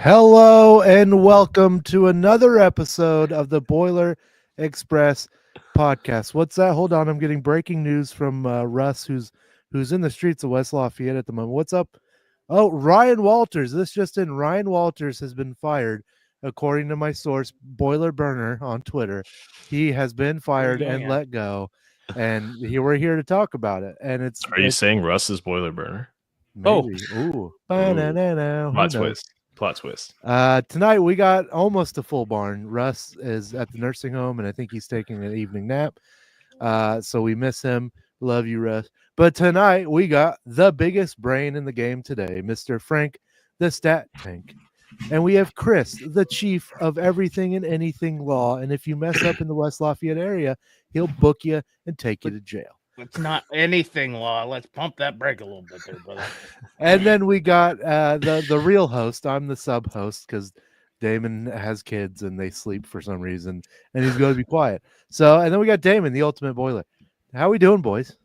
Hello and welcome to another episode of the Boiler Express podcast. What's that? Hold on, I'm getting breaking news from Russ, who's in the streets of West Lafayette at the moment. What's up? Oh, Ryan Walters. This just in: Ryan Walters has been fired, according to my source, Boiler Burner on Twitter. He has been fired and let go, and we're here to talk about it. And Are you saying Russ is Boiler Burner? Maybe. Ooh. Plot twist. Tonight we got almost a full barn. Russ is at the nursing home, and I think he's taking an evening nap. So we miss him. Love you, Russ. But tonight we got the biggest brain in the game today, Mr. Frank, the Stat Tank. And we have Chris, the chief of everything and anything law. And if you mess up in the West Lafayette area, he'll book you and take you to jail. It's not anything law. Let's pump that brake a little bit there, brother. And then we got the real host. I'm the sub host because Damon has kids and they sleep for some reason, and he's going to be quiet. So, and then we got Damon, the ultimate boiler. How we doing, boys?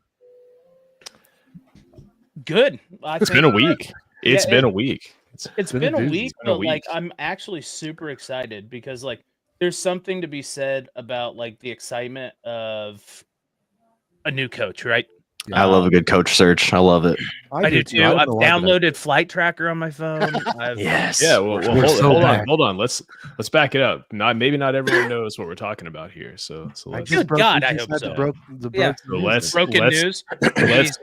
Good. It's been a week. It's been a week. It's been a week, but like I'm actually super excited because like there's something to be said about like the excitement of a new coach, right? I love a good coach search. I love it. I do too. I've downloaded Flight Tracker on my phone. Yes. Yeah. Well, hold on. Let's back it up. Maybe not everyone knows what we're talking about here. So let's. Good God, I hope so. Let's broken news.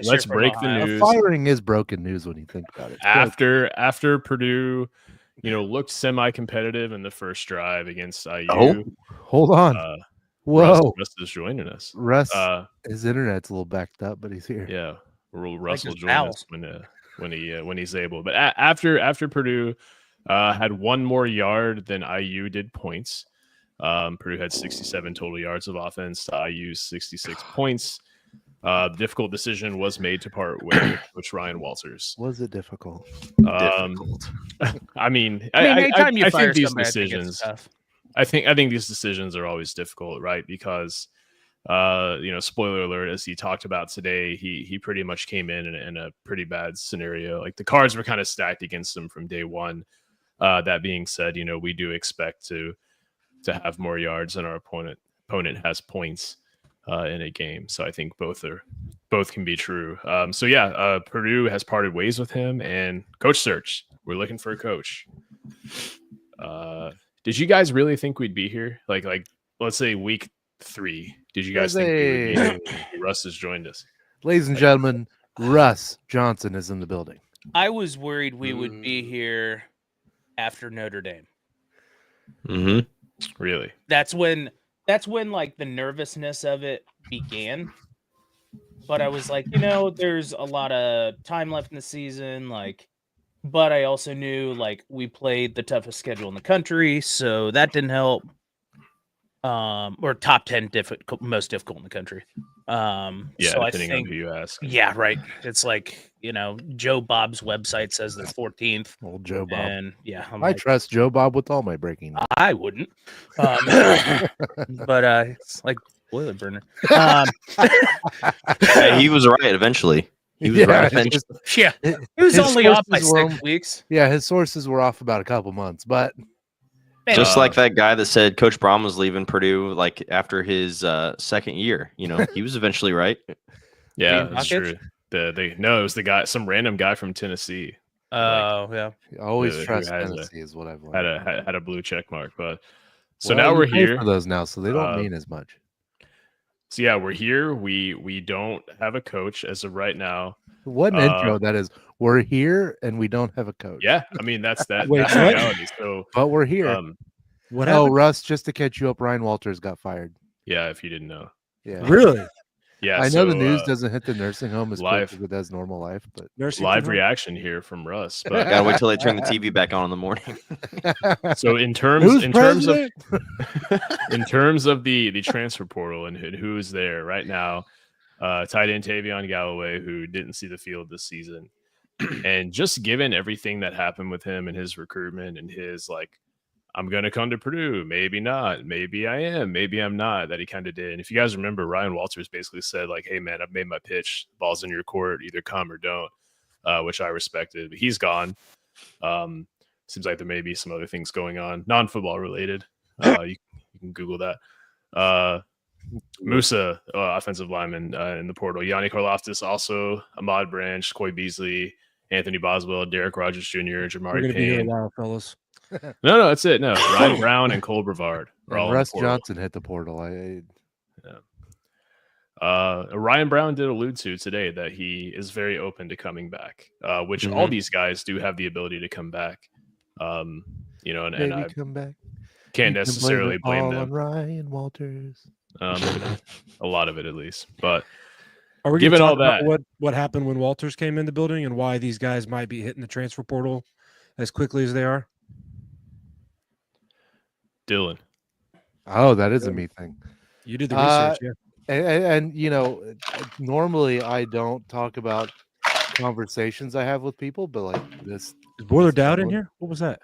Let's break the news. Firing is broken news when you think about it. After Purdue, looked semi-competitive in the first drive against IU. Oh, hold on. Whoa! Russ is joining us. Russ, his internet's a little backed up, but he's here. Yeah, Russ will join us when he's able. But after Purdue had one more yard than IU did points. Purdue had 67 total yards of offense to IU's 66 points. The difficult decision was made to part with Coach Ryan Walters. Was it difficult? Difficult. I mean, anytime you fire think these somebody, decisions. I think these decisions are always difficult, right? Because, spoiler alert, as he talked about today, he pretty much came in a pretty bad scenario. Like the cards were kind of stacked against him from day one. That being said, we do expect to have more yards than our opponent has points in a game. So I think both can be true. Purdue has parted ways with him, and coach search. We're looking for a coach. Did you guys really think we'd be here? Like let's say week 3. Did you guys think we would be here? Russ has joined us? Ladies and gentlemen, Russ Johnson is in the building. I was worried we would be here after Notre Dame. Mm-hmm. Really? That's when like the nervousness of it began. But I was like, there's a lot of time left in the season, but I also knew like we played the toughest schedule in the country, so that didn't help. Or top 10 most difficult in the country. So depending on who you ask. Yeah, right. It's like, Joe Bob's website says they're 14th. Old Joe Bob. And yeah, I trust Joe Bob with all my breaking news. I wouldn't. But it's like boiler burner. He was right eventually. He was right eventually. He was only off by 6 weeks. Yeah, his sources were off about a couple months, but just like that guy that said Coach Braun was leaving Purdue like after his second year, he was eventually right. Yeah, that's true. It was the guy, some random guy from Tennessee. Yeah. Always trust Tennessee is what I've learned. Had a blue check mark, but now we're here for those now, so they don't mean as much. So yeah, we're here. We don't have a coach as of right now. What an intro that is. We're here and we don't have a coach. Yeah, I mean that's that. Wait, that's reality. So, but we're here. What happened? Russ, just to catch you up, Ryan Walters got fired. Yeah, if you didn't know. Yeah. Really? Yeah. I know the news doesn't hit the nursing home as live quick as it does normal life, but live reaction here from Russ. But gotta wait till they turn the TV back on in the morning. So in terms of the transfer portal and who's there right now, tight end Tavion Galloway, who didn't see the field this season, and just given everything that happened with him and his recruitment and his I'm going to come to Purdue. Maybe not. Maybe I am. Maybe I'm not. That he kind of did. And if you guys remember, Ryan Walters basically said, hey, man, I've made my pitch. Ball's in your court. Either come or don't, which I respected. But he's gone. seems like there may be some other things going on, non-football related. You can Google that. Musa, offensive lineman in the portal. Yanni Karlaftis, also Ahmad Branch, Coy Beasley, Anthony Boswell, Derek Rogers Jr., We're Jamari going to be here a Payne. while, fellas. No, that's it. No, Ryan Brown and Cole Brevard are And all Russ in the portal. Johnson hit the portal. Ryan Brown did allude to today that he is very open to coming back, which all these guys do have the ability to come back. And I come back. can't You can necessarily blame all them. on Ryan Walters. A lot of it, at least. But Are we given given all all that that, what happened when Walters came in the building and why these guys might be hitting the transfer portal as quickly as they are? Dylan. Oh, that is a me thing. You did the research, yeah. And normally I don't talk about conversations I have with people, but like this. Is Boiler Dowd in here? What was that?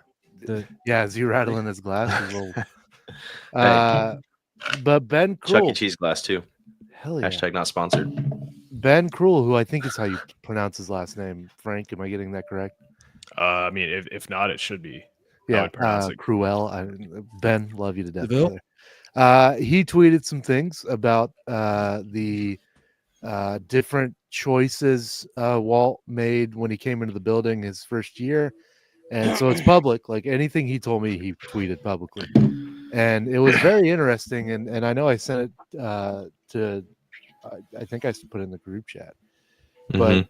Yeah, is he rattling his glass? But Ben Chuck Krul. E. Cheese glass too. Hell yeah. Hashtag not sponsored. Ben Krul, who I think is how you pronounce his last name. Frank, am I getting that correct? I mean, if not, it should be. Yeah, pronounce it. Cruel. Ben, love you to death. DeVille? He tweeted some things about the different choices Walt made when he came into the building his first year. And so it's public. Like anything he told me, he tweeted publicly. And it was very interesting. And I know I sent it to, I think I put it in the group chat. But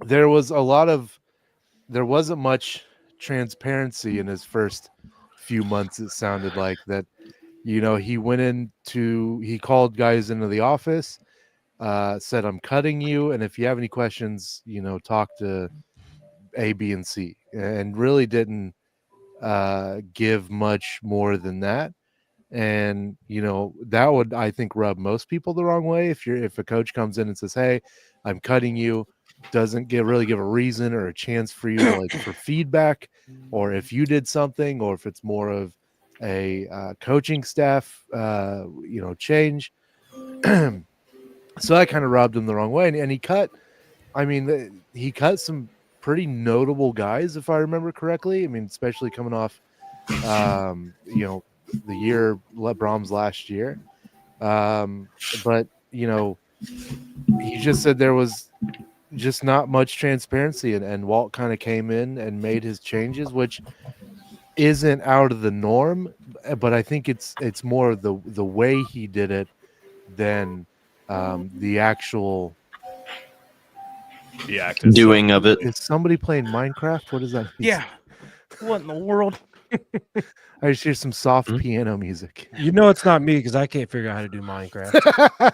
there wasn't much transparency in his first few months. It sounded like that, he called guys into the office, said, I'm cutting you. And if you have any questions, talk to A, B, and C, and really didn't give much more than that. And that would, I think, rub most people the wrong way. If a coach comes in and says, hey, I'm cutting you, doesn't really give a reason or a chance for you to for feedback, or if you did something, or if it's more of a coaching staff change. So that kind of rubbed him the wrong way. And he cut some pretty notable guys, if I remember correctly. I mean, especially coming off the year Brahms last year. But he just said there was just not much transparency, and Walt kind of came in and made his changes, which isn't out of the norm, but I think it's more of the way he did it than the actual doing of it. Is somebody playing Minecraft? What does that mean? Yeah. What in the world? I just hear some soft piano music. It's not me because I can't figure out how to do Minecraft.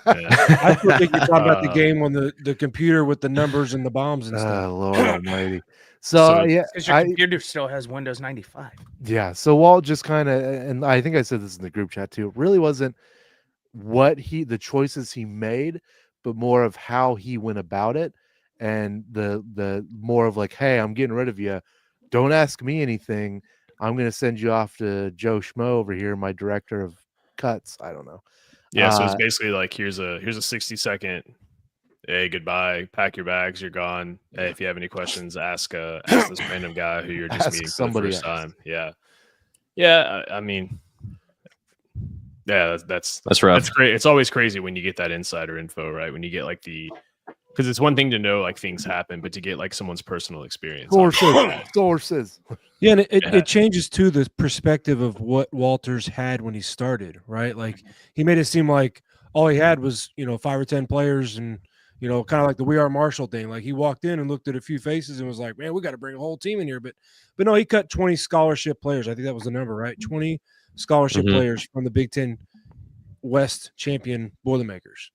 I still think you're talking about the game on the computer with the numbers and the bombs and stuff. Lord Almighty! So yeah, because your computer still has Windows 95. Yeah. So Walt just kind of, and I think I said this in the group chat too. It really wasn't the choices he made, but more of how he went about it, and the more of like, hey, I'm getting rid of you. Don't ask me anything. I'm going to send you off to Joe Schmo over here, my director of cuts. I don't know. Yeah, so it's basically like here's a 60-second. Hey, goodbye. Pack your bags. You're gone. Hey, if you have any questions, ask this random guy who you're just meeting for the first time. Yeah, yeah. I mean, yeah, that's rough. That's great. It's always crazy when you get that insider info, right? When you get because it's one thing to know things happen, but to get someone's personal experience. Sources. Yeah, and it changes too the perspective of what Walters had when he started, right? Like he made it seem like all he had was 5 or 10 players, and kind of like the We Are Marshall thing. Like he walked in and looked at a few faces and was like, "Man, we got to bring a whole team in here." But no, he cut 20 scholarship players. I think that was the number, right? 20 scholarship players from the Big Ten West champion Boilermakers.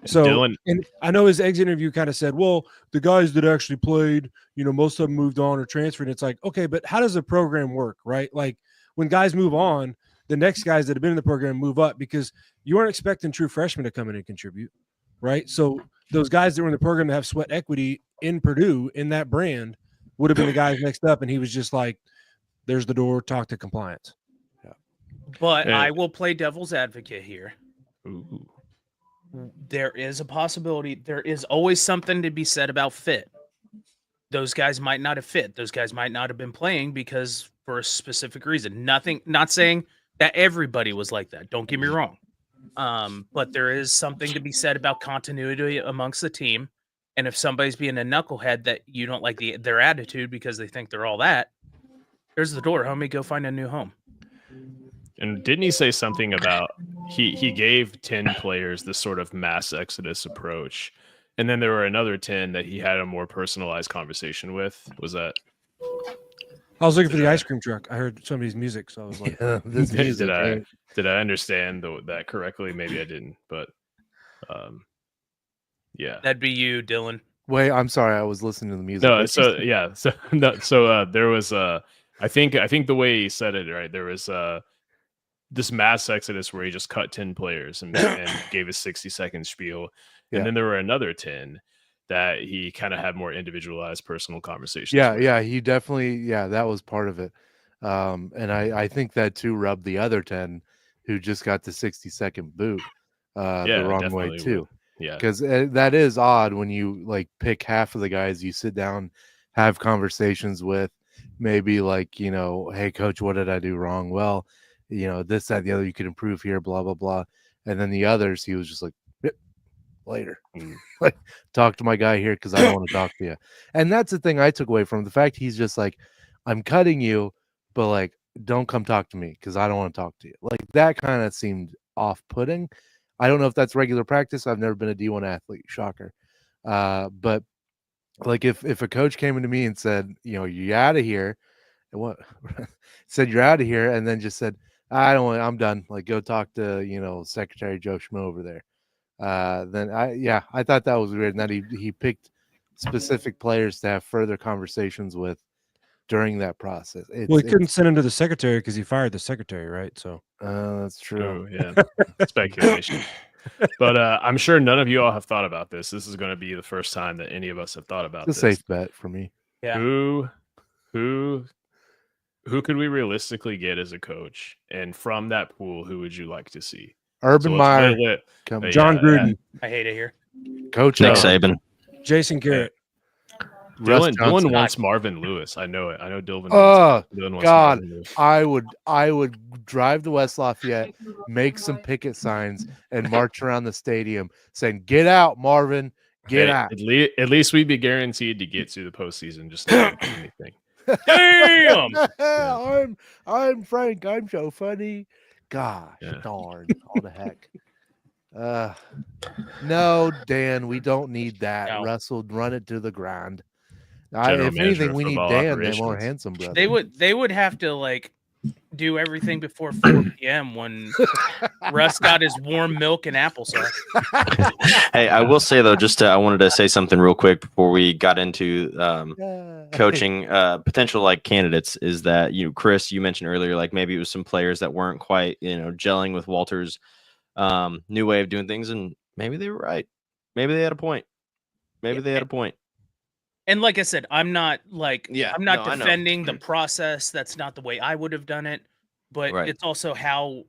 So, Dylan. And I know his exit interview kind of said, well, the guys that actually played, most of them moved on or transferred. It's like, okay, but how does the program work, right? Like when guys move on, the next guys that have been in the program move up, because you aren't expecting true freshmen to come in and contribute, right? So those guys that were in the program that have sweat equity in Purdue, in that brand, would have been the guys next up. And he was just like, there's the door, talk to compliance. Yeah. But I will play devil's advocate here. Ooh. There is a possibility. There is always something to be said about fit. Those guys might not have fit. Those guys might not have been playing because for a specific reason. Not saying that everybody was like that. Don't get me wrong. But there is something to be said about continuity amongst the team. And if somebody's being a knucklehead that you don't like their attitude because they think they're all that, there's the door, homie. Go find a new home. And didn't he say something about he gave 10 players this sort of mass exodus approach, and then there were another 10 that he had a more personalized conversation with? Was that? I was looking for the ice cream truck. I heard somebody's music, so I was like, This music, did I understand that correctly? Maybe I didn't, but yeah, That'd be you, Dylan. Wait, I'm sorry. I was listening to the music. no. So there was I think the way he said it, right, there was this mass exodus where he just cut 10 players and gave a 60-second spiel, and then there were another 10 that he kind of had more individualized personal conversations. Yeah, he definitely, that was part of it. And I think that too rubbed the other 10 who just got the 60-second boot the wrong way too. Would. Yeah, because that is odd when you like pick half of the guys you sit down, have conversations with, maybe like, hey coach, what did I do wrong? Well, this, that, the other, you could improve here, blah, blah, blah. And then the others, he was just like, later. Like, talk to my guy here because I don't want to talk to you. And that's the thing I took away from the fact he's just like, I'm cutting you, but like, don't come talk to me because I don't want to talk to you. Like, that kind of seemed off-putting. I don't know if that's regular practice. I've never been a D1 athlete. Shocker. But like, if a coach came into me and said, you out of here, and what said you're out of here, and then just said, I'm done. Like, go talk to, Secretary Joe Schmo over there. Then I thought that was weird. And that he picked specific players to have further conversations with during that process. He couldn't send him to the secretary because he fired the secretary, right? So that's true. Oh, yeah, speculation. But I'm sure none of you all have thought about this. This is going to be the first time that any of us have thought about it's this. A safe bet for me. Yeah. Who could we realistically get as a coach? And from that pool, who would you like to see? Urban Meyer, John Gruden. I hate it here. Coach Nick Saban, Jason Garrett. Dylan wants Marvin Lewis. I know it. I know Dylan. Dylan wants God, Marvin Lewis. I would drive to West Lafayette, make some picket signs, and march around the stadium saying, "Get out, Marvin! Get out!" At least we'd be guaranteed to get to the postseason. Just not do anything. Damn. I'm Frank. I'm so funny. Gosh darn! All the heck. No, Dan, we don't need that. No. Russell, run it to the ground. General If anything, we need football Dan, the operations. more handsome brother. They would have to like do everything before 4 p.m. when Russ got his warm milk and applesauce. Hey, I will say though, I wanted to say something real quick before we got into coaching potential like candidates. Is that Chris? You mentioned earlier, like maybe it was some players that weren't quite gelling with Walter's new way of doing things, and maybe they were right. Maybe they had a point. They had a point. And like I said, I'm not defending the know. process. That's not the way I would have done it. But it's also how,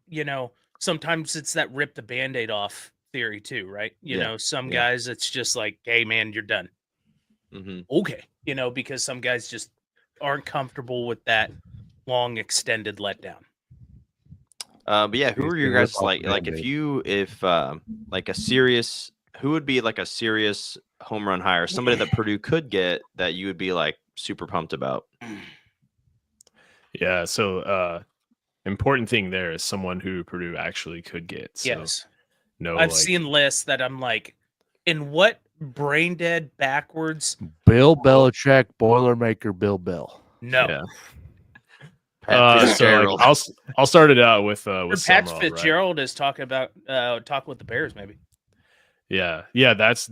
sometimes it's that rip the Band-Aid off theory too, right? Some guys, it's just like, hey, man, you're done. Mm-hmm. Okay. Because some guys just aren't comfortable with that long extended letdown. But yeah, who are your guys like who would be like a serious home run hire, somebody that Purdue could get that you would be like super pumped about? Yeah, so important thing there is someone who Purdue actually could get. So, yes. No, I've seen lists that I'm like, in what brain dead backwards? Bill Belichick, Boilermaker, Bill. No. Yeah. Fitzgerald. I'll start it out with Pat Summerall, Fitzgerald is talking about talking with the Bears, maybe. Yeah, that's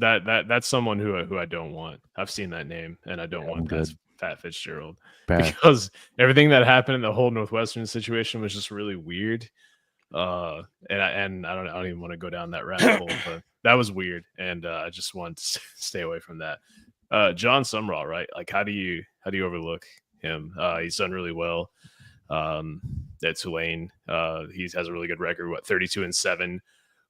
someone who I don't want. I've seen that name, and I don't want Pat Fitzgerald because everything that happened in the whole Northwestern situation was just really weird. And I don't even want to go down that rabbit hole, but that was weird, and I just want to stay away from that. John Summerall, right? Like, how do you overlook him? He's done really well at Tulane. He has a really good record, 32-7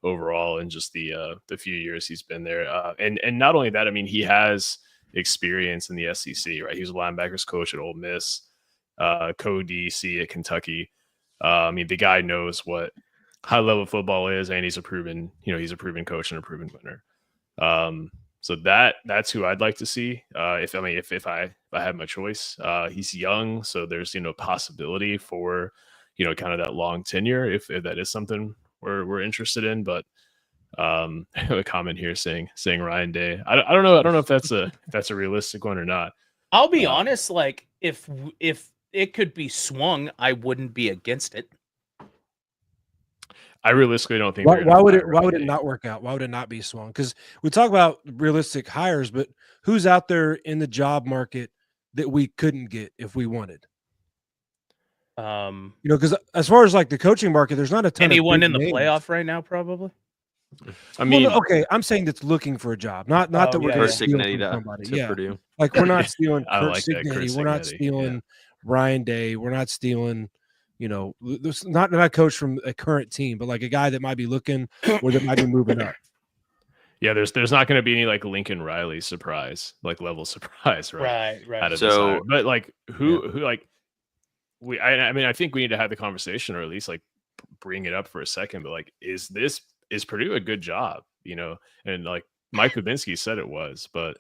overall in just the few years he's been there. And not only that, I mean, he has experience in the SEC, right? He was a linebackers coach at Ole Miss. co-DC at Kentucky. I mean, the guy knows what high level football is, and he's a proven coach and a proven winner. So that's who I'd like to see. If I had my choice, he's young, so there's possibility for kind of that long tenure if that is something we're interested in. But a comment here saying Ryan Day. I don't know if that's a realistic one or not. I'll be honest, like if it could be swung, I wouldn't be against it. I realistically don't think. Why would it not work out? Why would it not be swung? Because we talk about realistic hires, but who's out there in the job market that we couldn't get if we wanted? Because as far as like the coaching market, there's not a ton. Anyone of in the names. playoff right now, probably. I mean, okay, I'm saying that's looking for a job, not that we're going to steal from somebody. To Purdue. Like we're not stealing I Kurt like that, Kurt Signetti. We're not Signetti, stealing Ryan Day. We're not stealing. This not a coach from a current team, but like a guy that might be looking or that might be moving up. Yeah, there's not going to be any like Lincoln Riley surprise, like level surprise, right? Right. Out of this hire. But like who like I mean, I think we need to have the conversation, or at least like bring it up for a second. But like, is Purdue a good job? And like Mike Babinski said it was, but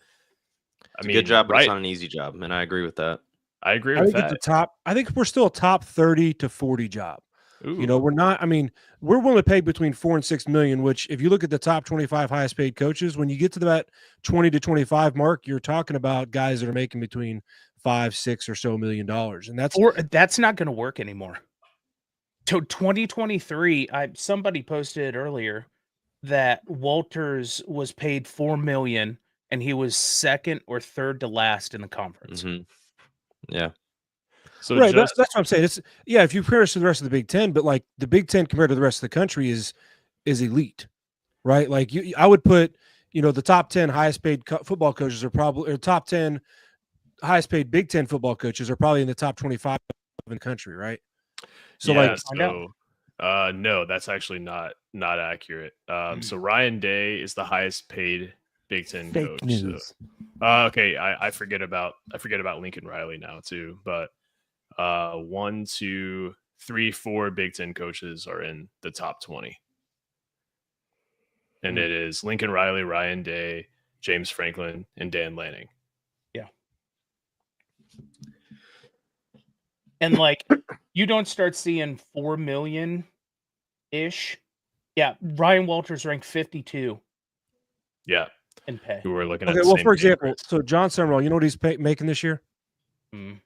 I mean, good job, but it's not an easy job, and I agree with that. I agree with that. I think we're still a top 30 to 40 job. Ooh. We're not. I mean, we're willing to pay between $4 and $6 million. Which, if you look at the top 25 highest paid coaches, when you get to that 20 to 25 mark, you're talking about guys that are making between $5, $6 or so million, and that's not going to work anymore. So 2023, somebody posted earlier that Walters was paid $4 million, and he was second or third to last in the conference. Mm-hmm. Yeah. So right, that's what I'm saying. It's if you compare us to the rest of the Big Ten, but like the Big Ten compared to the rest of the country is elite, right? Like I would put, the top 10 highest paid football coaches are probably, or top 10 highest paid Big Ten football coaches are probably in the top 25 in the country, right? So no, that's actually not accurate. So Ryan Day is the highest paid Big Ten Fake coach. news. So, okay, I forget about Lincoln Riley now too, but 1, 2, 3, 4 Big Ten coaches are in the top 20, and it is Lincoln Riley, Ryan Day, James Franklin, and Dan Lanning. Yeah, and like you don't start seeing 4 million ish. Yeah, Ryan Walters ranked 52. Yeah. In pay. Who we're looking at. Okay, well, for example, so John Summerall, you know what he's making this year? No,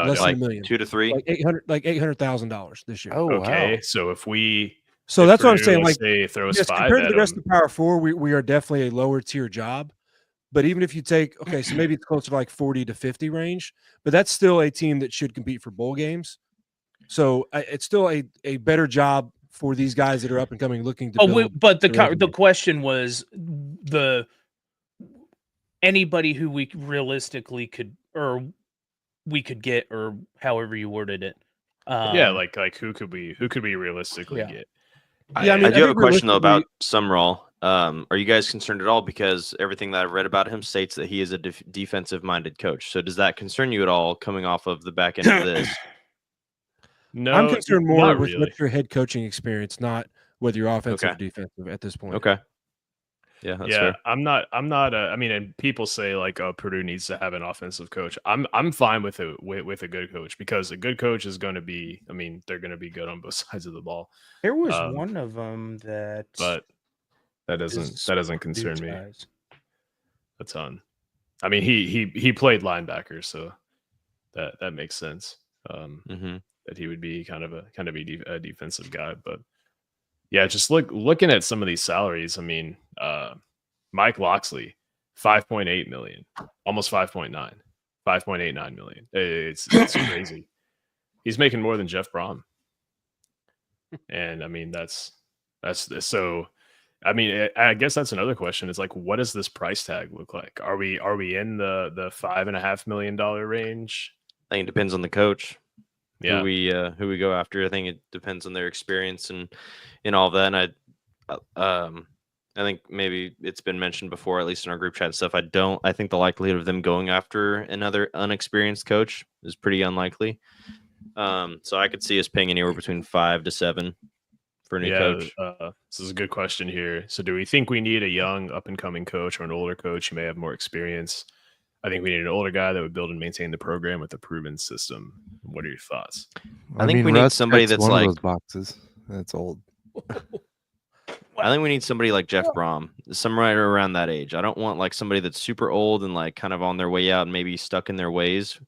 less like than $1 million. 2 to 3, like $800,000 this year. Oh, okay. wow. So if that's what I'm saying. Like, Like, throws yes, 5 compared to at the rest him, of the Power Four, we are definitely a lower tier job. But even if you take, so maybe it's closer to like 40 to 50 range, but that's still a team that should compete for bowl games. So it's still a better job for these guys that are up and coming, looking to build. But the question was anybody who we realistically could get, or however you worded it. like who could we realistically get? I do have a question though about Summerall. Are you guys concerned at all? Because everything that I've read about him states that he is a defensive-minded coach. So does that concern you at all coming off of the back end of this? No, I'm concerned more with really. your head coaching experience, not whether you're offensive or defensive at this point. Okay. Yeah, that's fair. I'm not. I mean, and people say like, "Oh, Purdue needs to have an offensive coach." I'm fine with a good coach, because a good coach is going to be. I mean, they're going to be good on both sides of the ball. There was one of them but that doesn't concern me a ton. I mean, he played linebacker, so that makes sense. That he would be kind of a defensive guy, but yeah, just looking at some of these salaries. I mean, Mike Loxley, 5.8 million, almost 5.9, 5.89 million. It's crazy. He's making more than Jeff Brom, and I mean that's so. I mean, I guess that's another question. It's like, what does this price tag look like? Are we in the $5.5 million range? I think it depends on the coach. Yeah, who we go after. I think it depends on their experience and all of that. And I think maybe it's been mentioned before, at least in our group chat and stuff. I think the likelihood of them going after another unexperienced coach is pretty unlikely. So I could see us paying anywhere between 5 to 7 for a new coach. This is a good question here. So do we think we need a young up and coming coach or an older coach who may have more experience? I think we need an older guy that would build and maintain the program with a proven system. What are your thoughts? I think we need Russ somebody checks that's one of like- those boxes. That's old. I think we need somebody like Jeff Brom, somewhere around that age. I don't want like somebody that's super old and like kind of on their way out and maybe stuck in their ways,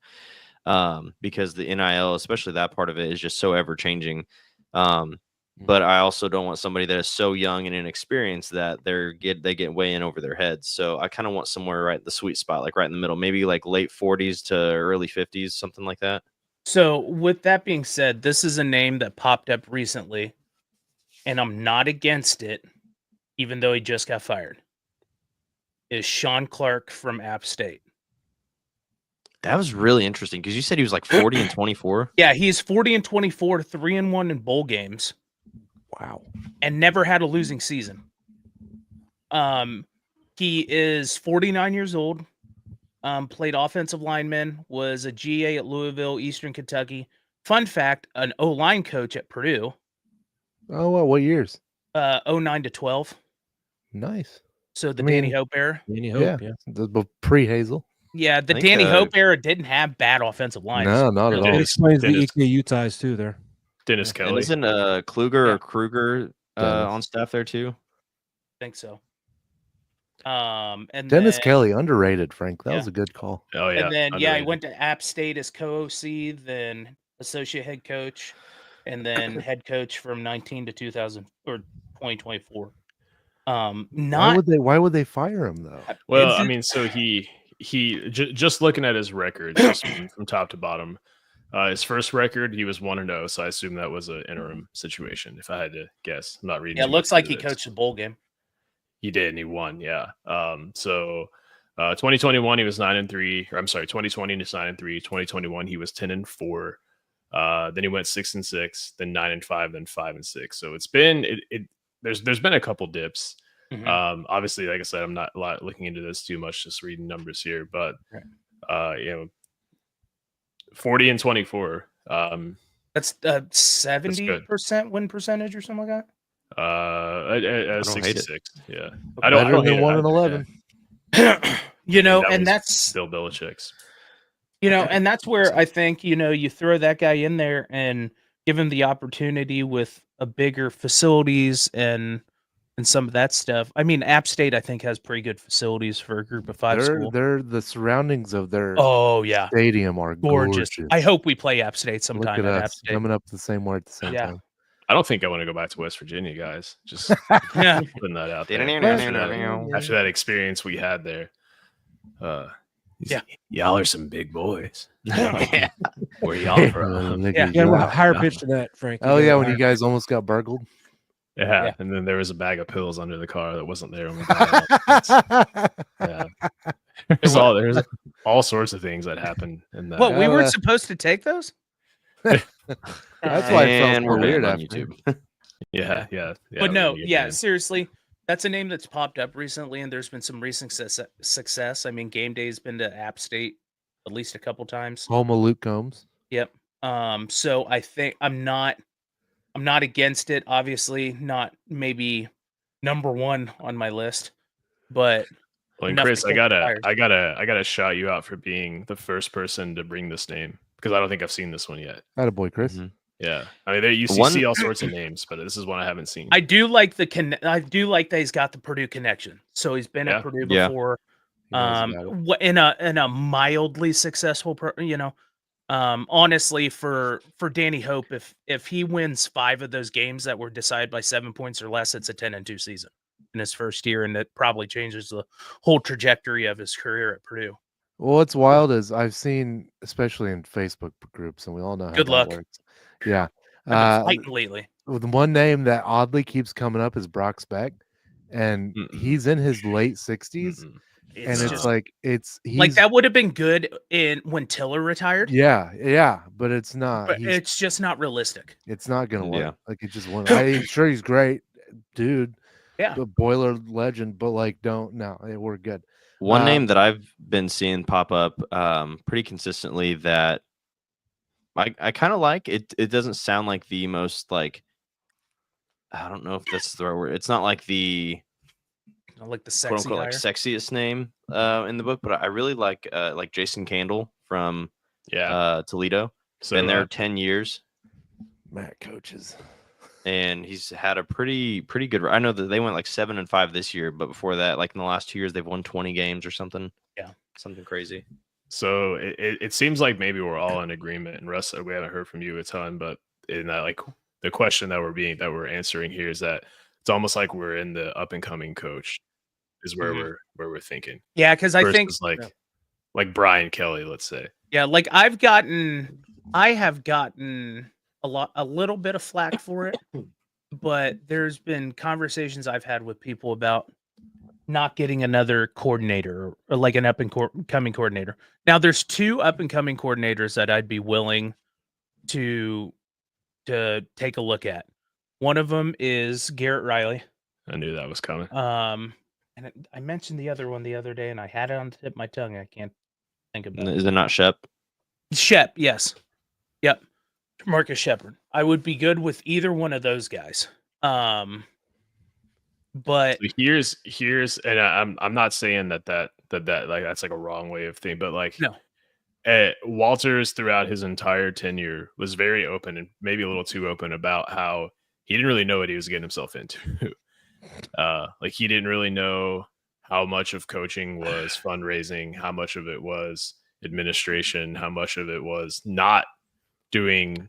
because the NIL, especially that part of it, is just so ever changing. But I also don't want somebody that is so young and inexperienced that they get way in over their heads. So I kind of want somewhere right the sweet spot, like right in the middle, maybe like late 40s to early 50s, something like that. So with that being said, this is a name that popped up recently, and I'm not against it, even though he just got fired. Is Sean Clark from App State. That was really interesting because you said he was like 40 and 24. Yeah, he's 40 and 24, 3-1 in bowl games. Wow. And never had a losing season. He is 49 years old. Played offensive lineman, was a GA at Louisville, Eastern Kentucky. Fun fact, an O-line coach at Purdue. Oh, well, what years? 09 to 12. Nice. So the I mean, Danny Hope era. Danny Hope, Yeah. The pre-Hazel. Yeah, the I think, Danny Hope era didn't have bad offensive lines. No, not at Yeah. all. It explains Dennis- the EKU ties too there. Dennis Yeah. And Kelly. isn't Kluger Yeah. or Kruger Dennis. on staff there too? I think so. And Dennis then, Kelly, underrated, Frank. That Yeah. was a good call. Oh yeah. And then he underrated. went to App State as co-OC, then associate head coach, and then head coach from 19 to 2000 or 2024. Why would they fire him though? Well, Is I it- mean, so just looking at his records just from top to bottom, his first record he was 1-0, so I assume that was an interim situation. If I had to guess, I'm not reading. Yeah, it too looks much like into he this. coached a bowl game. He did, and he won. Yeah. 2021 he was 9-3. Or I'm sorry, 2020 he was 9-3. 2021 he was 10-4. Then he went 6-6. Then 9-5. Then 5-6. So it's been There's been a couple dips. Mhm. Obviously, like I said, I'm not looking into this too much, just reading numbers here. But 40 and 24. That's 70% win percentage or something like that. don't hate it. 66. Yeah, Better hate than it 1 either, and 11. You know, that and was that's Bill Belichick's. and that's where I think you throw that guy in there and give him the opportunity with a bigger facilities and some of that stuff. I mean, App State I think has pretty good facilities for a Group of 5 school. They're the surroundings of their Oh yeah, stadium are gorgeous. gorgeous. I hope we play App State Look sometime at at App us State. coming up the same way at the same Yeah. time. I don't think I want to go back to West Virginia, guys. Just Yeah. putting that out there. After that experience we had there. Yeah. Y'all are some big boys. Yeah. Where y'all from? Nigga, Yeah. Yeah, yeah. higher pitch than that, Frank. Oh yeah, when you guys almost got burgled. Yeah. Yeah. And then there was a bag of pills under the car that wasn't there when we got out. Yeah. There's all sorts of things that happened in that. What, we Yeah, weren't that- supposed to take those? That's why it felt And more we're weird banned on after. YouTube. Yeah. But no, we're yeah, good. seriously, that's a name that's popped up recently, and there's been some recent success. I mean, Game Day's been to App State at least a couple times. Home of Luke Combs. Yep. So I think I'm not against it. Obviously, not maybe number one on my list, but Well, and enough Chris, to I kick the tires. gotta shout you out for being the first person to bring this name because I don't think I've seen this one yet. Attaboy, Chris. Mhm. Yeah, I mean, you One- see all sorts of names, but this is one I haven't seen. I do like I do like that he's got the Purdue connection. So he's been Yeah. at Purdue Yeah. before. He knows about it. In a mildly successful honestly for Danny Hope, if he wins 5 of those games that were decided by 7 points or less, it's a 10-2 season in his first year, and it probably changes the whole trajectory of his career at Purdue. Well, what's wild is I've seen, especially in Facebook groups, and we all know how Good that luck. works. Yeah. I've been fighting lately. The one name that oddly keeps coming up is Brock Speck, and Mm-mm. he's in his late 60s, Mm-mm. and It's it's just like he's like that would have been good when Tiller retired, Yeah, but it's not. but it's just not realistic. It's not gonna work. Yeah. Like it just won't. I'm sure he's great, dude. Yeah. a Boiler legend, but like don't we're good. One name that I've been seeing pop up pretty consistently that I kind of like it. It doesn't sound like the most like, I don't know if that's the right word. It's not like the I like the quote sexy unquote like hire. sexiest name in the book, but I really like Jason Candle from Toledo. So Been there 10 years, Matt coaches. and he's had a pretty good. I know that they went like 7-5 this year, but before that, like in the last 2 years, they've won 20 games or something. Yeah, something crazy. So it seems like maybe we're all in agreement. And Russ, we haven't heard from you a ton, but in that, like, the question that we're answering here is that it's almost like we're in the up and coming coach is where we're thinking. Yeah, because I think like Brian Kelly, let's say. Yeah, like I have gotten a little bit of flack for it, but there's been conversations I've had with people about not getting another coordinator or like an up and coming coordinator. Now there's 2 up and coming coordinators that I'd be willing to take a look at. One of them is Garrett Riley. I knew that was coming. And I mentioned the other one the other day, and I had it on the tip of my tongue. I can't think about it. Is it not Shep? Shep, yes. Yep. Marcus Shepard. I would be good with either one of those guys. But so here's and I'm not saying that like that's like a wrong way of thinking, but like no. Walters throughout his entire tenure was very open and maybe a little too open about how he didn't really know what he was getting himself into. Like he didn't really know how much of coaching was fundraising, how much of it was administration, how much of it was not doing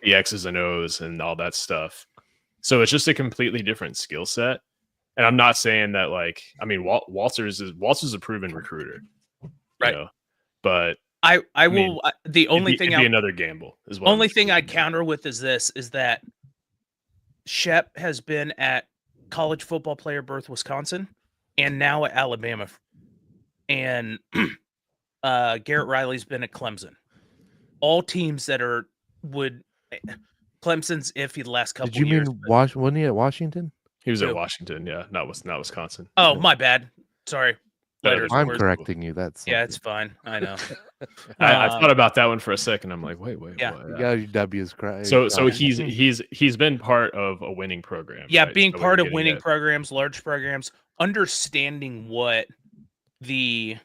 the X's and O's and all that stuff. So it's just a completely different skill set. And I'm not saying that, like, I mean, Walters is a proven recruiter, right? You know, but I will. The only thing it'd be another gamble is what. Only thing I'd counter with is that Shep has been at College Football Player Birth, Wisconsin, and now at Alabama, and Garrett Riley's been at Clemson. All teams that Clemson's iffy the last couple. Did you years, mean wasn't he at Washington? He was at Washington, yeah, not Wisconsin. Oh, my bad. Sorry. I'm correcting you. That's yeah, it's fine. I know. I thought about that one for a second. I'm like, wait, yeah. what? You got your W's correct. So he's been part of a winning program. Yeah, right? being So part of winning programs, large programs, understanding what the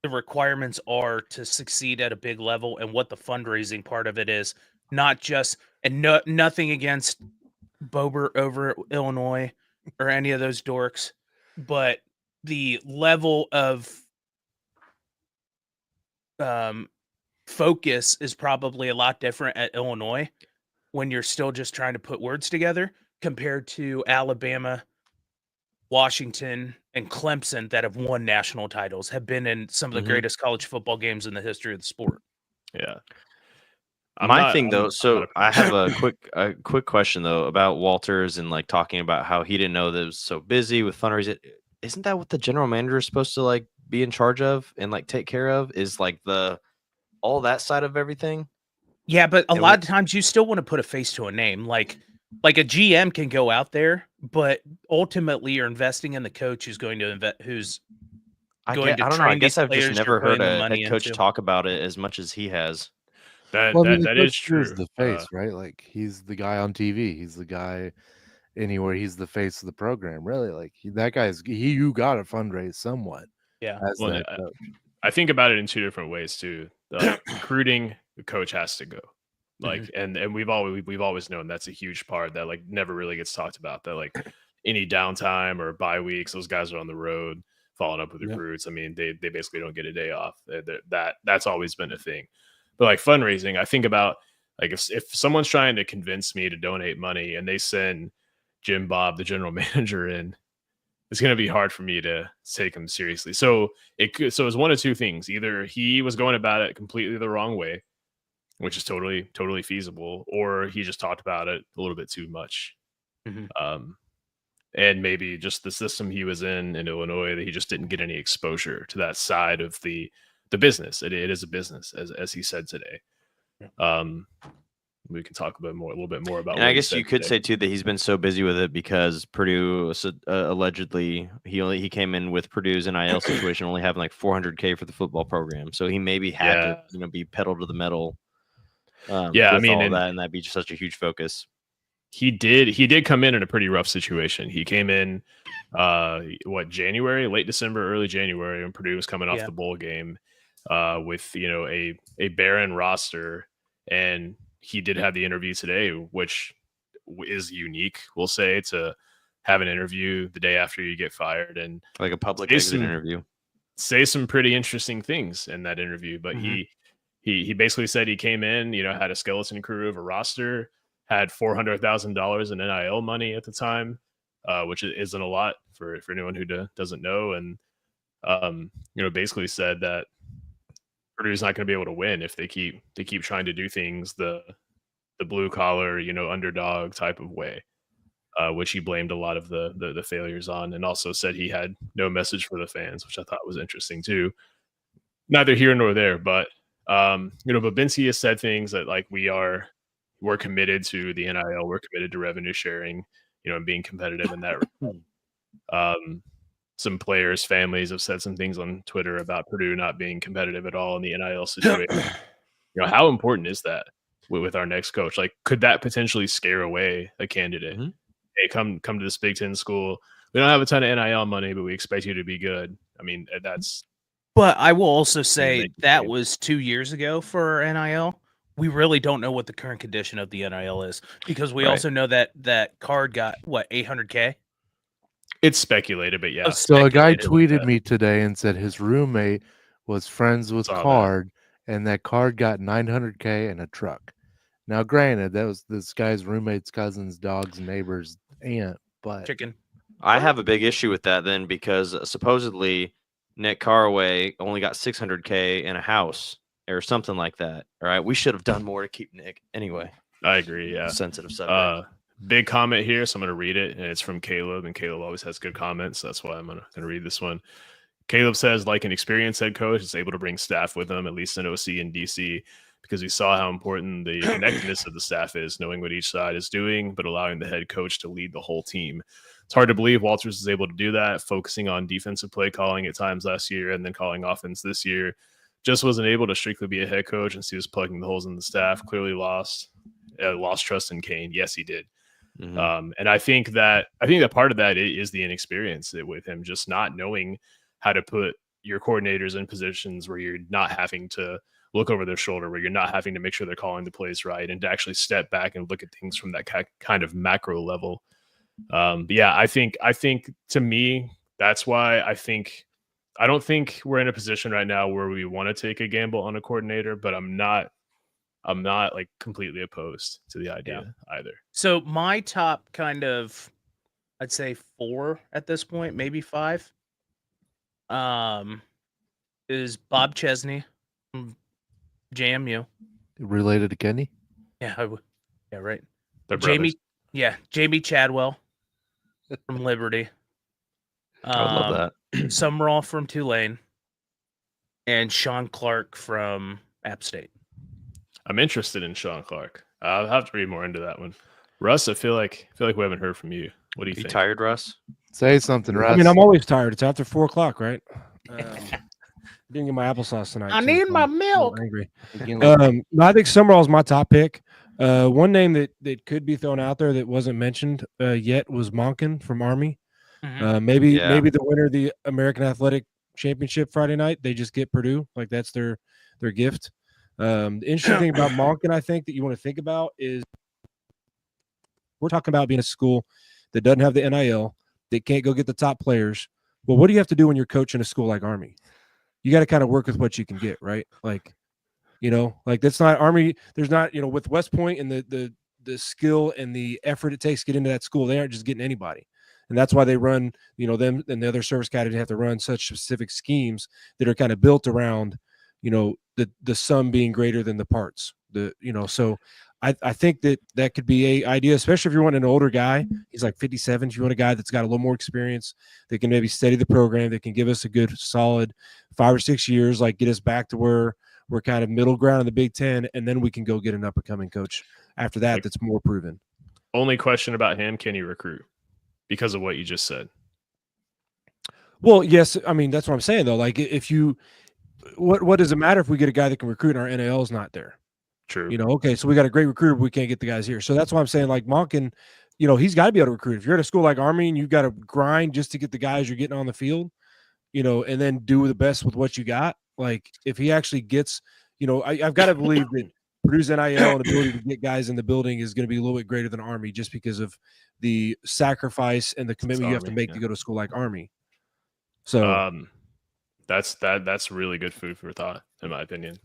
requirements are to succeed at a big level and what the fundraising part of it is. Not just nothing against Bober over at Illinois or any of those dorks, but the level of focus is probably a lot different at Illinois when you're still just trying to put words together compared to Alabama, Washington, and Clemson that have won national titles, have been in some of the greatest college football games in the history of the sport. Yeah. I have a quick question though about Walters and like talking about how he didn't know that it was so busy with fundraising. Isn't that what the general manager is supposed to like be in charge of and like take care of? Is like all that side of everything? Yeah, but a lot of times you still want to put a face to a name. Like a GM can go out there, but ultimately you're investing in the coach who's going to invest. I don't know. I guess I've just never heard a head coach talk about it as much as he has. That is true. He's the face, right? Like he's the guy on TV. He's the guy anywhere. He's the face of the program. Really, like that guy's you got to fundraise somewhat. Yeah. I think about it in 2 different ways too. The recruiting, the coach has to go. Like, and we've always known that's a huge part that like never really gets talked about. That like any downtime or bye weeks, those guys are on the road following up with recruits. I mean, they basically don't get a day off. That's always been a thing. But like fundraising, I think about like if someone's trying to convince me to donate money and they send Jim Bob, the general manager, in, it's going to be hard for me to take him seriously. So it's one of 2 things. Either he was going about it completely the wrong way, which is totally feasible, or he just talked about it a little bit too much. And maybe just the system he was in Illinois, that he just didn't get any exposure to that side of the business. It is a business, as he said today. We can talk a little bit more about. And I guess you could say too that he's been so busy with it because Purdue allegedly he came in with Purdue's NIL situation only having like $400K for the football program, so he maybe had to be pedal to the metal. With all that, and that'd be just such a huge focus. He did come in a pretty rough situation. He came in January, late December, early January, when Purdue was coming off the bowl game with a barren roster, and he did have the interview today, which is unique, we'll say, to have an interview the day after you get fired and like a public exit interview. Say some pretty interesting things in that interview, but he basically said he came in, had a skeleton crew of a roster, had $400,000 in NIL money at the time, which isn't a lot for anyone who doesn't know, and basically said that Purdue's not going to be able to win if they keep trying to do things the blue collar, underdog type of way, which he blamed a lot of the failures on, and also said he had no message for the fans, which I thought was interesting too. Neither here nor there, but Babinski has said things that like we're committed to the NIL, we're committed to revenue sharing, and being competitive in that regard. Some players' families have said some things on Twitter about Purdue not being competitive at all in the NIL situation. How important is that with our next coach? Like, could that potentially scare away a candidate? Hey, come to this Big Ten school. We don't have a ton of NIL money, but we expect you to be good. I mean, that's. But I will also say that was 2 years ago for NIL. We really don't know what the current condition of the NIL is, because we also know that Card got what, $800K. It's speculated, but yeah. So a guy tweeted me today and said his roommate was friends with Card, and that Card got $900K and a truck. Now, granted, that was this guy's roommate's cousin's dog's neighbor's aunt, but chicken. I have a big issue with that then, because supposedly Nick Carraway only got $600K in a house or something like that. All right, we should have done more to keep Nick. Anyway, I agree. Yeah, sensitive subject. Big comment here, so I'm going to read it, and it's from Caleb, and Caleb always has good comments. So that's why I'm going to read this one. Caleb says, like an experienced head coach is able to bring staff with them, at least in OC and DC, because we saw how important the connectedness of the staff is, knowing what each side is doing, but allowing the head coach to lead the whole team. It's hard to believe Walters is able to do that, focusing on defensive play calling at times last year and then calling offense this year. Just wasn't able to strictly be a head coach, and he was plugging the holes in the staff. Clearly lost trust in Kane. Yes, he did. And I think that part of that is the inexperience with him, just not knowing how to put your coordinators in positions where you're not having to look over their shoulder, where you're not having to make sure they're calling the plays right, and to actually step back and look at things from that kind of macro level. But yeah, I think to me, that's why I don't think we're in a position right now where we want to take a gamble on a coordinator, but I'm not like completely opposed to the idea either. So my top kind of, I'd say 4 at this point, maybe 5, is Bob Chesney from JMU. Related to Kenny? Yeah, yeah, right. They're brothers. Jamie Chadwell from Liberty. I would love that. Summerall from Tulane, and Sean Clark from App State. I'm interested in Sean Clark. I'll have to read more into that one. Russ, I feel like we haven't heard from you. What do you think? Tired, Russ? Say something, Russ. I mean, I'm always tired. It's after 4:00, right? Didn't get my applesauce tonight. I need my milk. Angry. I think Summerall is my top pick. One name that could be thrown out there that wasn't mentioned yet was Monken from Army. Maybe the winner of the American Athletic Championship Friday night, they just get Purdue. Like, that's their gift. The interesting thing about Monken, I think, that you want to think about is we're talking about being a school that doesn't have the NIL, that can't go get the top players. Well, what do you have to do when you're coaching a school like Army? You got to kind of work with what you can get, right? Like, that's not Army. There's not, with West Point and the skill and the effort it takes to get into that school, they aren't just getting anybody. And that's why they run, them and the other service academies have to run such specific schemes that are kind of built around, the sum being greater than the parts. So I think that could be a idea, especially if you want an older guy. He's like 57. If you want a guy that's got a little more experience, that can maybe steady the program, that can give us a good solid 5 or 6 years, like get us back to where we're kind of middle ground in the Big Ten, and then we can go get an up and coming coach after that, Like- that's more proven. Only question about him: can he recruit? Because of what you just said. Well, yes, I mean that's what I'm saying though. Like if you, what does it matter if we get a guy that can recruit and our NAL is not there? True. You know, okay, so we got a great recruiter, but we can't get the guys here. So that's why I'm saying like Monken, you know, he's got to be able to recruit. If you're at a school like Army and you've got to grind just to get the guys you're getting on the field, you know, and then do the best with what you got. Like if he actually gets, you know, I've got to believe that Purdue's NIL and ability to get guys in the building is going to be a little bit greater than Army just because of the sacrifice and the commitment you have to Army, make yeah. to go to a school like Army. So That's really good food for thought, in my opinion.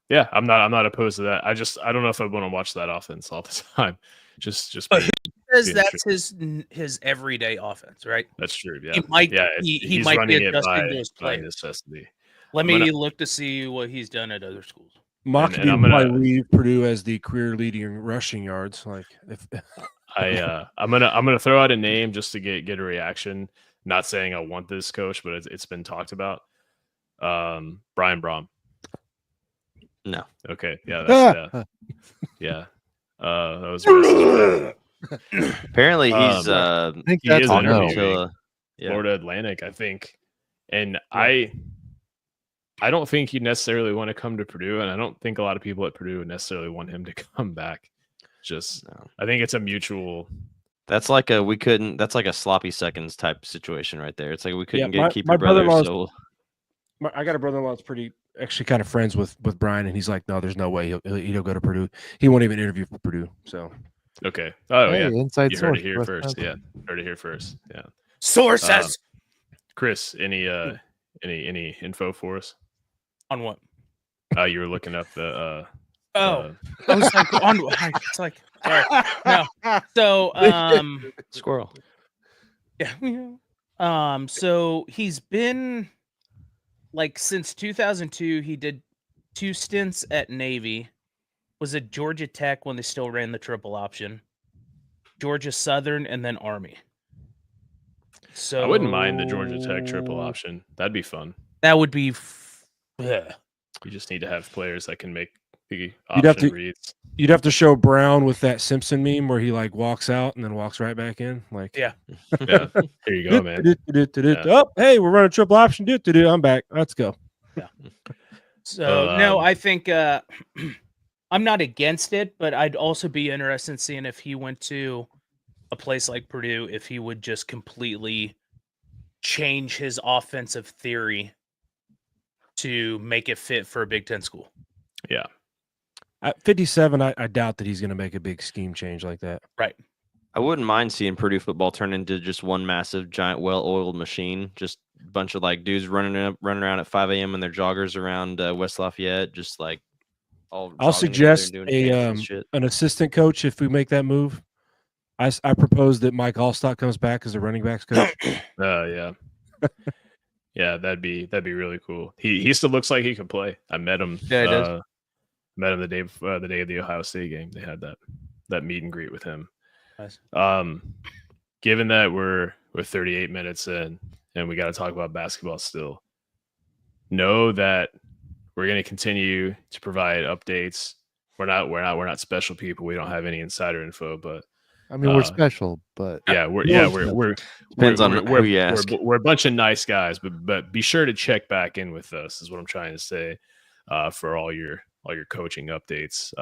Yeah, I'm not opposed to that. I don't know if I want to watch that offense all the time. Just But being- Because being that's true. his everyday offense, right? That's true. Yeah, He might yeah. he He's might be running it adjusting those by players. necessity. Let I'm me gonna- look to see what he's done at other schools. Mockedy and I'm will probably gonna- leave Purdue as the career leading rushing yards. Like if I'm gonna throw out a name just to get a reaction. Not saying I want this coach, but it's been talked about. Brian Brom. No. Okay. Yeah. That's yeah. That was racist. Apparently he's I think He that's is a on no. interviewing yeah. Florida Atlantic, I think, and I don't think he'd necessarily want to come to Purdue, and I don't think a lot of people at Purdue would necessarily want him to come back. Just, No. I think it's a mutual. That's like that's like a sloppy seconds type situation right there. It's like we couldn't my- keep my your brother, brother-in-law's- so I got a brother-in-law that's pretty actually kind of friends with Brian, and he's like, no, there's no way he'll go to Purdue. He won't even interview for Purdue. So Okay. Oh Hey, yeah, inside you heard source. it here West first. Coast. Yeah, heard it here first. Yeah. Sources Chris, any info for us? on what? You were looking up the. Oh, I was like on. It's like sorry. No. So squirrel. yeah. So he's been like since 2002. He did 2 stints at Navy. Was at Georgia Tech when they still ran the triple option. Georgia Southern and then Army. So I wouldn't mind the Georgia Tech triple option. That'd be fun. That would be. You just need to have players that can make the You'd have option to- reads. you'd have to show Brown with that Simpson meme where he like walks out and then walks right back in. Like, Yeah. Yeah, here you go, man. Oh, hey, we're running triple option. I'm back. Let's go. So no, I think I'm not against it, but I'd also be interested in seeing if he went to a place like Purdue, if he would just completely change his offensive theory to make it fit for a Big Ten school. Yeah. At 57, I doubt that he's going to make a big scheme change like that. Right. I wouldn't mind seeing Purdue football turn into just one massive, giant, well-oiled machine. Just a bunch of like dudes running around at 5 a.m. in their joggers around West Lafayette, just like all. I'll jogging together and suggest doing camps and shit. an assistant coach if we make that move. I propose that Mike Allstott comes back as a running backs coach. Yeah. Yeah, that'd be really cool. He still looks like he could play. I met him. Yeah, he does. Met him the day of the Ohio State game. They had that meet and greet with him. Nice. Given that we're 38 minutes in and we got to talk about basketball still, know that we're going to continue to provide updates. We're not special people. We don't have any insider info, but I mean, we're special, but we're Depends on who you ask. We're a bunch of nice guys, but be sure to check back in with us. Is what I'm trying to say for all your coaching updates.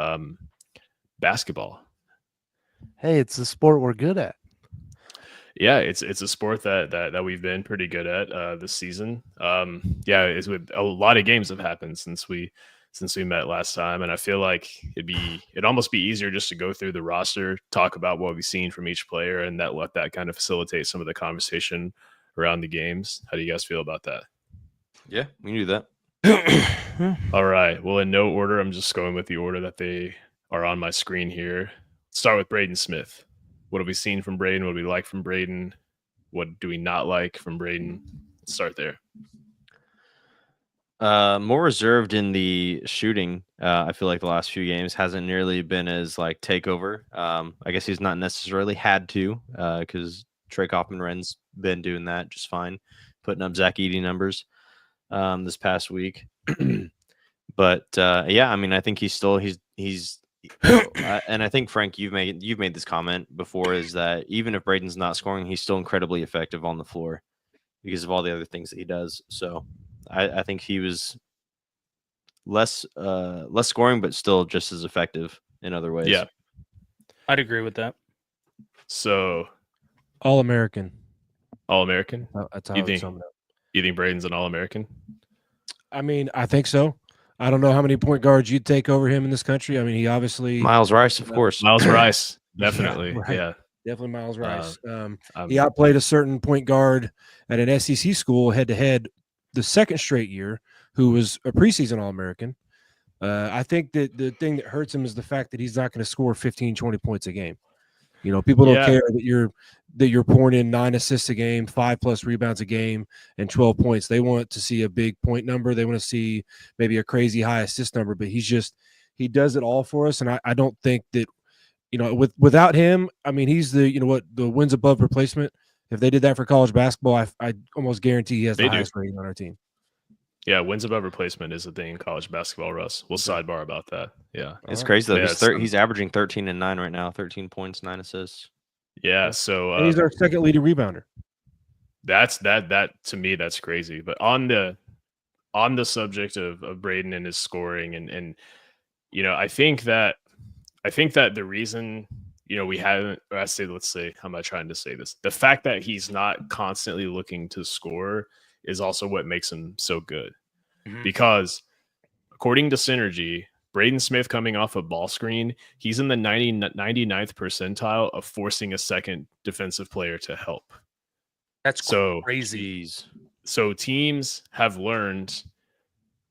Basketball. hey, it's the sport we're good at. Yeah, it's a sport that we've been pretty good at this season. It's with a lot of games have happened since we met last time, and I feel like it'd almost be easier just to go through the roster, talk about what we've seen from each player, and let that kind of facilitate some of the conversation around the games. How do you guys feel about that? Yeah, we can do that. All right. Well, in no order, I'm just going with the order that they are on my screen here. Start with Braden Smith. What have we seen from Braden? What do we like from Braden? What do we not like from Braden? Let's start there. More reserved in the shooting. I feel like the last few games hasn't nearly been as like takeover. I guess he's not necessarily had to because Trey Kaufman-Wren's been doing that just fine, putting up Zach Edey numbers this past week. But yeah, I mean, I think he's and I think Frank, you've made this comment before, is that even if Braden's not scoring, he's still incredibly effective on the floor because of all the other things that he does. So I think he was less scoring, but still just as effective in other ways. Yeah. I'd agree with that. So All-American. All-American. That's how You I would think- sum it up. You think Braden's an All-American? I mean, I think so. I don't know how many point guards you'd take over him in this country. I mean, he obviously Miles Rice, of course. Miles Rice, definitely. right. Yeah. definitely Miles Rice. I'm- He outplayed a certain point guard at an SEC school head-to-head the second straight year, who was a preseason All-American. I think that the thing that hurts him is the fact that he's not going to score 15, 20 points a game. You know, people don't Yeah. care that you're pouring in 9 assists a game, 5+ rebounds a game, and 12 points. They want to see a big point number. They want to see maybe a crazy high assist number, but he does it all for us. And I don't think that, you know, without him, I mean, he's the wins above replacement. If they did that for college basketball, I almost guarantee he has They the do. highest rating on our team. Yeah, wins above replacement is a thing in college basketball, Russ. We'll sidebar about that. Yeah. It's All crazy though. Yeah, He's averaging 13 and 9 right now. 13 points, 9 assists. Yeah. So And he's our second leading rebounder. that to me, that's crazy. But on the subject of Braden and his scoring and you know, I think that the reason, you know, we haven't, or let's say, how am I trying to say this? The fact that he's not constantly looking to score is also what makes him so good. Mhm. Because according to Synergy, Braden Smith coming off a ball screen, he's in the 99th percentile of forcing a second defensive player to help. That's So crazy. Jeez. so teams have learned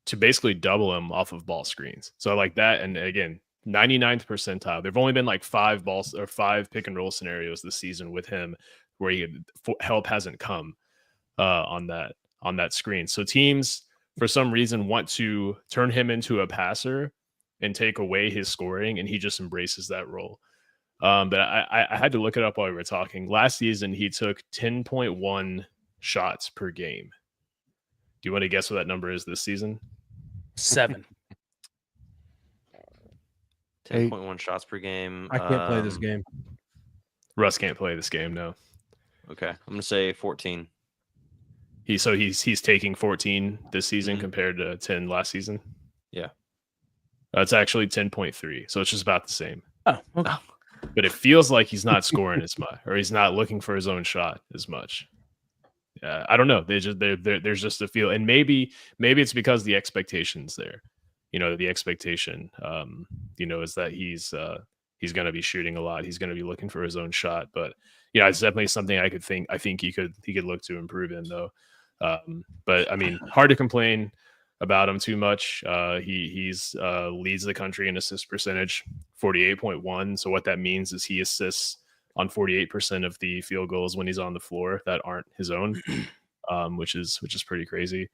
to basically double him off of ball screens. So like that, and again, 99th percentile. There've only been like 5 pick and roll scenarios this season with him where help hasn't come on that screen. So teams, for some reason, want to turn him into a passer and take away his scoring, and he just embraces that role. But I had to look it up while we were talking. Last season, he took 10.1 shots per game. Do you want to guess what that number is this season? 7. 10.1 shots per game. I can't play this game. Russ can't play this game, no. Okay, I'm gonna say 14. He's taking 14 this season Mhm. compared to 10 last season. Yeah. It's actually 10.3, so it's just about the same. Oh, okay. But it feels like he's not scoring as much, or he's not looking for his own shot as much. Yeah, I don't know. There's just a feel, and maybe it's because the expectation's there. You know, the expectation, is that he's going to be shooting a lot. He's going to be looking for his own shot. But yeah, it's definitely something I think he could look to improve in though. But I mean, hard to complain about him too much. He's leads the country in assist percentage, 48.1. So what that means is he assists on 48% of the field goals when he's on the floor that aren't his own, which is pretty crazy.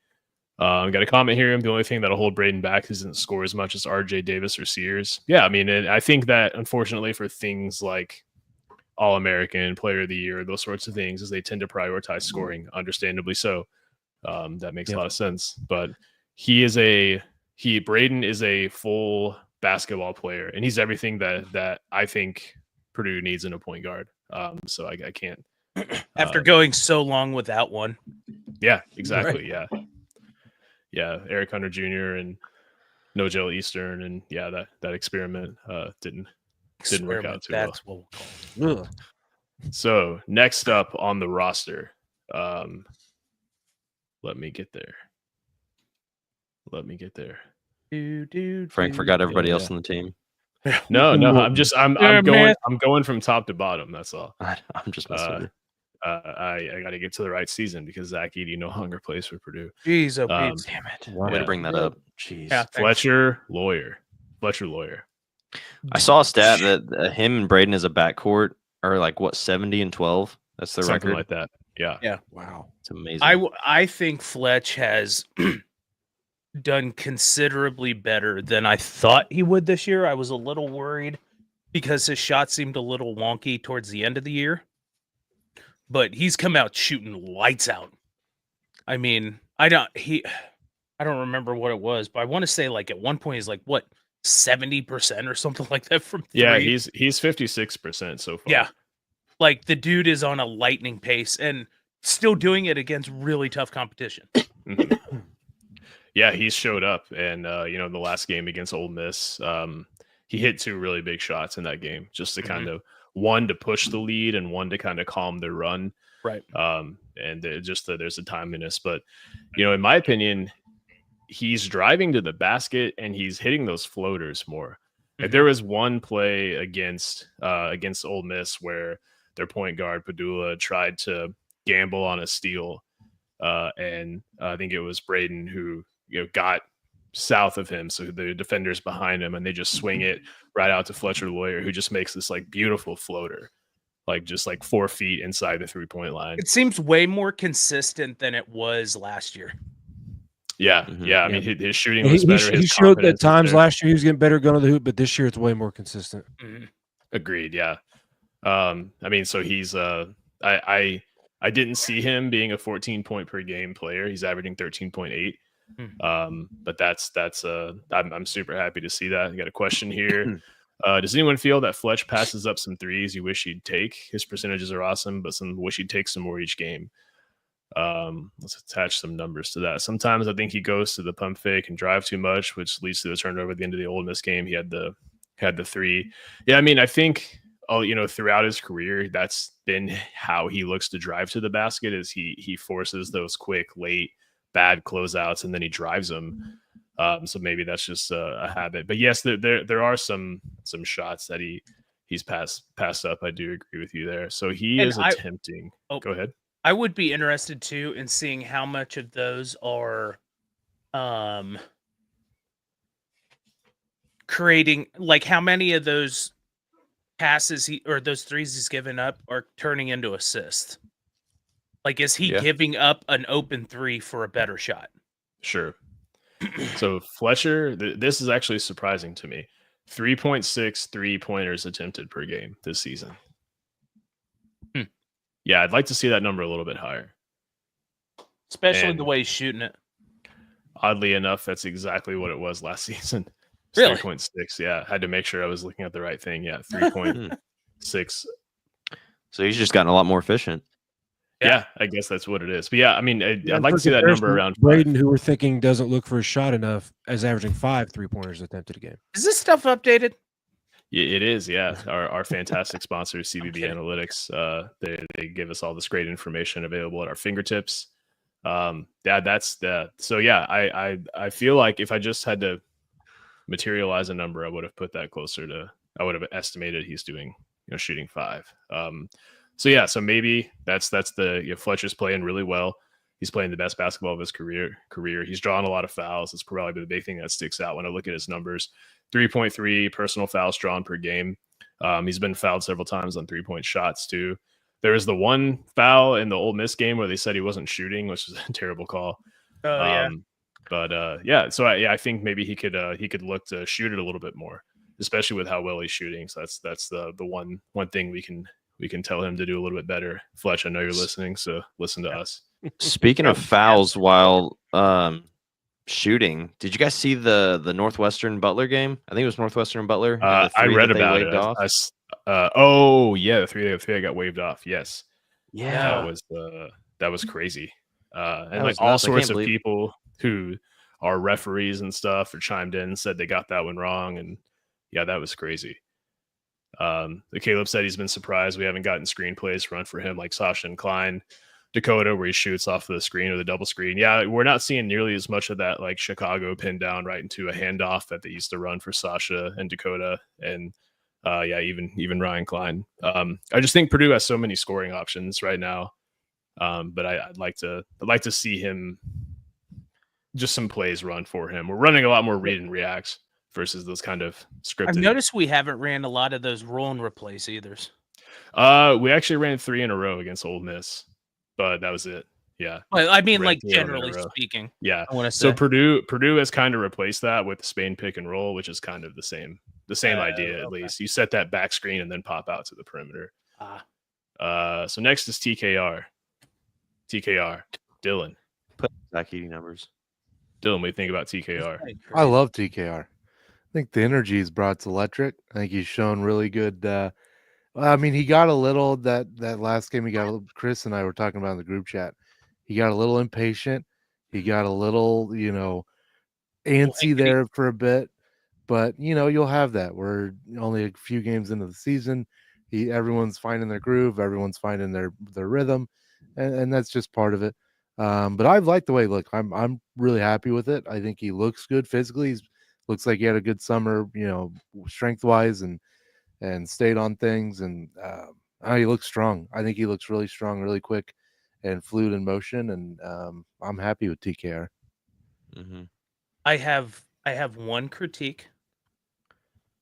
Got a comment here. The only thing that'll hold Braden back is he doesn't score as much as RJ Davis or Sears. Yeah, I mean, I think that unfortunately for things like All-American, Player of the Year, those sorts of things, is they tend to prioritize scoring, understandably so. That makes a lot of sense. But Braden is a full basketball player, and he's everything that I think Purdue needs in a point guard. So I can't. After going so long without one. Yeah, exactly. Yeah. Yeah, Eric Hunter Jr. and Nojel Eastern, and yeah, that experiment didn't work out too That's well. what we'll call it. Ugh. So next up on the roster, let me get there. Frank forgot everybody Yeah. else on the team. No, I'm Yeah, going. man. I'm going from top to bottom. That's all. I'm just messing with you. I got to get to the right season because Zach Edey no longer plays for Purdue. Jeez, oh, Um, Pete, damn it. Wow. Way to bring that up. Jeez. Yeah, thanks. Fletcher Lawyer. I saw a stat that him and Braden as a backcourt are like 70 and 12. That's their Something record. like that. Yeah. Wow. It's amazing. I think Fletch has done considerably better than I thought he would this year. I was a little worried because his shot seemed a little wonky towards the end of the year. But he's come out shooting lights out. I mean, I don't remember what it was, but I want to say like at one point he's like what 70% or something like that from three. Yeah, he's 56% so far. Yeah. Like the dude is on a lightning pace and still doing it against really tough competition. Mhm. Yeah, he's showed up, and in the last game against Ole Miss, he hit 2 really big shots in that game, just to kind of one to push the lead and one to kind of calm their run. Right. And there's a timeliness, but in my opinion, he's driving to the basket and he's hitting those floaters more. Like, there was one play against Ole Miss where their point guard Purdue tried to gamble on a steal, and I think it was Braden who got south of him, so the defender's behind him, and they just swing it right out to Fletcher Lawyer, who just makes this like beautiful floater, like just like 4 feet inside the 3-point line. It seems way more consistent than it was last year. Yeah, Mhm. yeah. I Yeah. mean, his shooting was better. He his showed confidence that was times there. last year he was getting better going to the hoop, but this year it's way more consistent. Agreed. Yeah. I mean, so he's I didn't see him being a 14 point per game player. He's averaging 13.8. But that's I'm super happy to see that. I got a question here. Does anyone feel that Fletch passes up some threes you wish he'd take? His percentages are awesome, but wish he'd take some more each game. Let's attach some numbers to that. Sometimes I think he goes to the pump fake and drive too much, which leads to the turnover at the end of the Ole Miss game. He had the 3. Yeah, I mean, I think throughout his career, that's been how he looks to drive to the basket. Is he forces those quick, late, bad closeouts, and then he drives them. So maybe that's just a habit. But yes, there are some shots that he's passed up. I do agree with you there. So he is attempting. Go ahead. I would be interested too in seeing how much of those are creating, like how many of those passes or those threes he's given up are turning into assists. Like, is he giving up an open 3 for a better shot? Sure. So Fletcher, this is actually surprising to me. 3.6 3-pointers attempted per game this season. Yeah, I'd like to see that number a little bit higher. Especially the way he's shooting it. Oddly enough, that's exactly what it was last season. Really? 3.6. Yeah, had to make sure I was looking at the right thing. Yeah, 3.6. So he's just gotten a lot more efficient. Yeah, I guess that's what it is. But yeah, I mean, I'd like to see that number around 5. Braden, who we're thinking doesn't look for a shot enough, is averaging 5 3-pointers attempted a game. Is this stuff updated? Yeah, it is. Yeah, our fantastic sponsor, CBB Analytics. They give us all this great information available at our fingertips. That's that. So yeah, I feel like if I just had to materialize a number, I would have put that closer to. I would have estimated he's doing shooting 5. So yeah, so maybe that's the Fletcher's playing really well. He's playing the best basketball of his career. He's drawn a lot of fouls. It's probably the big thing that sticks out when I look at his numbers. 3.3 personal fouls drawn per game. He's been fouled several times on 3-point shots too. There was the one foul in the Ole Miss game where they said he wasn't shooting, which was a terrible call. Oh yeah. But yeah, so I think maybe he could look to shoot it a little bit more, especially with how well he's shooting. So that's the one thing we can tell him to do a little bit better. Fletch, I know you're listening, so listen to us. Speaking of fouls while shooting, did you guys see the Northwestern Butler game? I think it was Northwestern Butler. I read about it. Off. The 3 I got waved off. Yes. Yeah, that was crazy. And That like was all nuts. I sorts can't of believe- people who are referees and stuff or chimed in and said they got that one wrong. And yeah, that was crazy. Caleb said he's been surprised we haven't gotten screenplays run for him like Sasha and Klein, Dakota, where he shoots off the screen or the double screen. Yeah, we're not seeing nearly as much of that like Chicago pin down right into a handoff that they used to run for Sasha and Dakota, and even Ryan Klein. I just think Purdue has so many scoring options right now, but I'd like to see him just some plays run for him. We're running a lot more read and reacts versus those kind of scripted. I've noticed we haven't ran a lot of those roll and replace either's. We actually ran 3 in a row against Ole Miss, but that was it. Yeah. Well, I mean, Ran like 3 in a generally row. speaking. Yeah. I want to say. So Purdue has kind of replaced that with the Spain pick and roll, which is kind of the same idea at least. You set that back screen and then pop out to the perimeter. So next is TKR. Dylan. Put Zach Edey numbers. Dylan, what do you think about TKR? I love TKR. I think the energy he's brought's electric. I think he's shown really good. I mean, he got a little that last game. He got Chris and I were talking about in the group chat. He got a little impatient. He got a little, antsy there for a bit. But you'll have that. We're only a few games into the season. Everyone's finding their groove. Everyone's finding their rhythm, and that's just part of it. But I've liked the way he looked. I'm really happy with it. I think he looks good physically. Looks like he had a good summer, strength wise, and stayed on things. And he looks strong. I think he looks really strong, really quick, and fluid in motion. And I'm happy with TKR. Mm-hmm. I have one critique.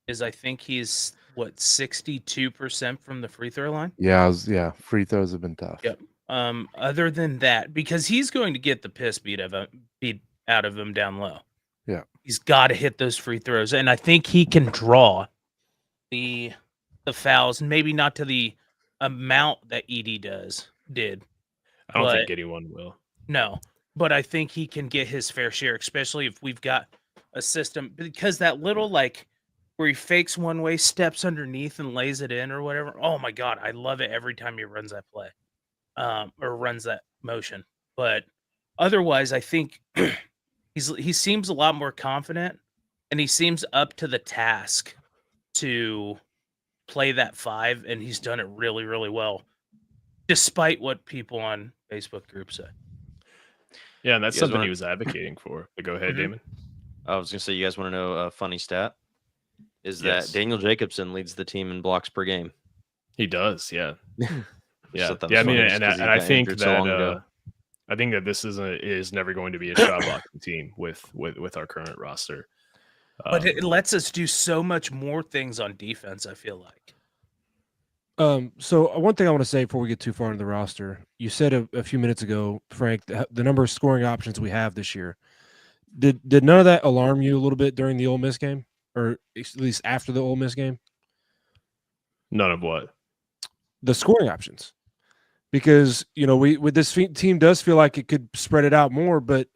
Is I think he's 62% from the free throw line. Yeah, free throws have been tough. Yep. Other than that, because he's going to get the piss beat out of him down low. Yeah. He's got to hit those free throws, and I think he can draw the fouls, maybe not to the amount that Edie did. I don't think anyone will. No, but I think he can get his fair share, especially if we've got a system, because that little where he fakes one way, steps underneath and lays it in or whatever. Oh my God, I love it every time he runs that play, or runs that motion. But otherwise, I think he seems a lot more confident, and he seems up to the task to play that 5, and he's done it really, really well, despite what people on Facebook groups say. Yeah, and that's something he was advocating for. But go ahead, Damon. I was gonna say, you guys want to know a funny stat? Is that Daniel Jacobson leads the team in blocks per game? He does, yeah. Yeah. I mean, and I think that I think that this is never going to be a shot blocking team with our current roster. But it lets us do so much more things on defense, I feel like. So one thing I want to say before we get too far into the roster, you said a few minutes ago, Frank, the number of scoring options we have this year. Did none of that alarm you a little bit during the Ole Miss game, or at least after the Ole Miss game? None of what? The scoring options, because we with this team does feel like it could spread it out more, but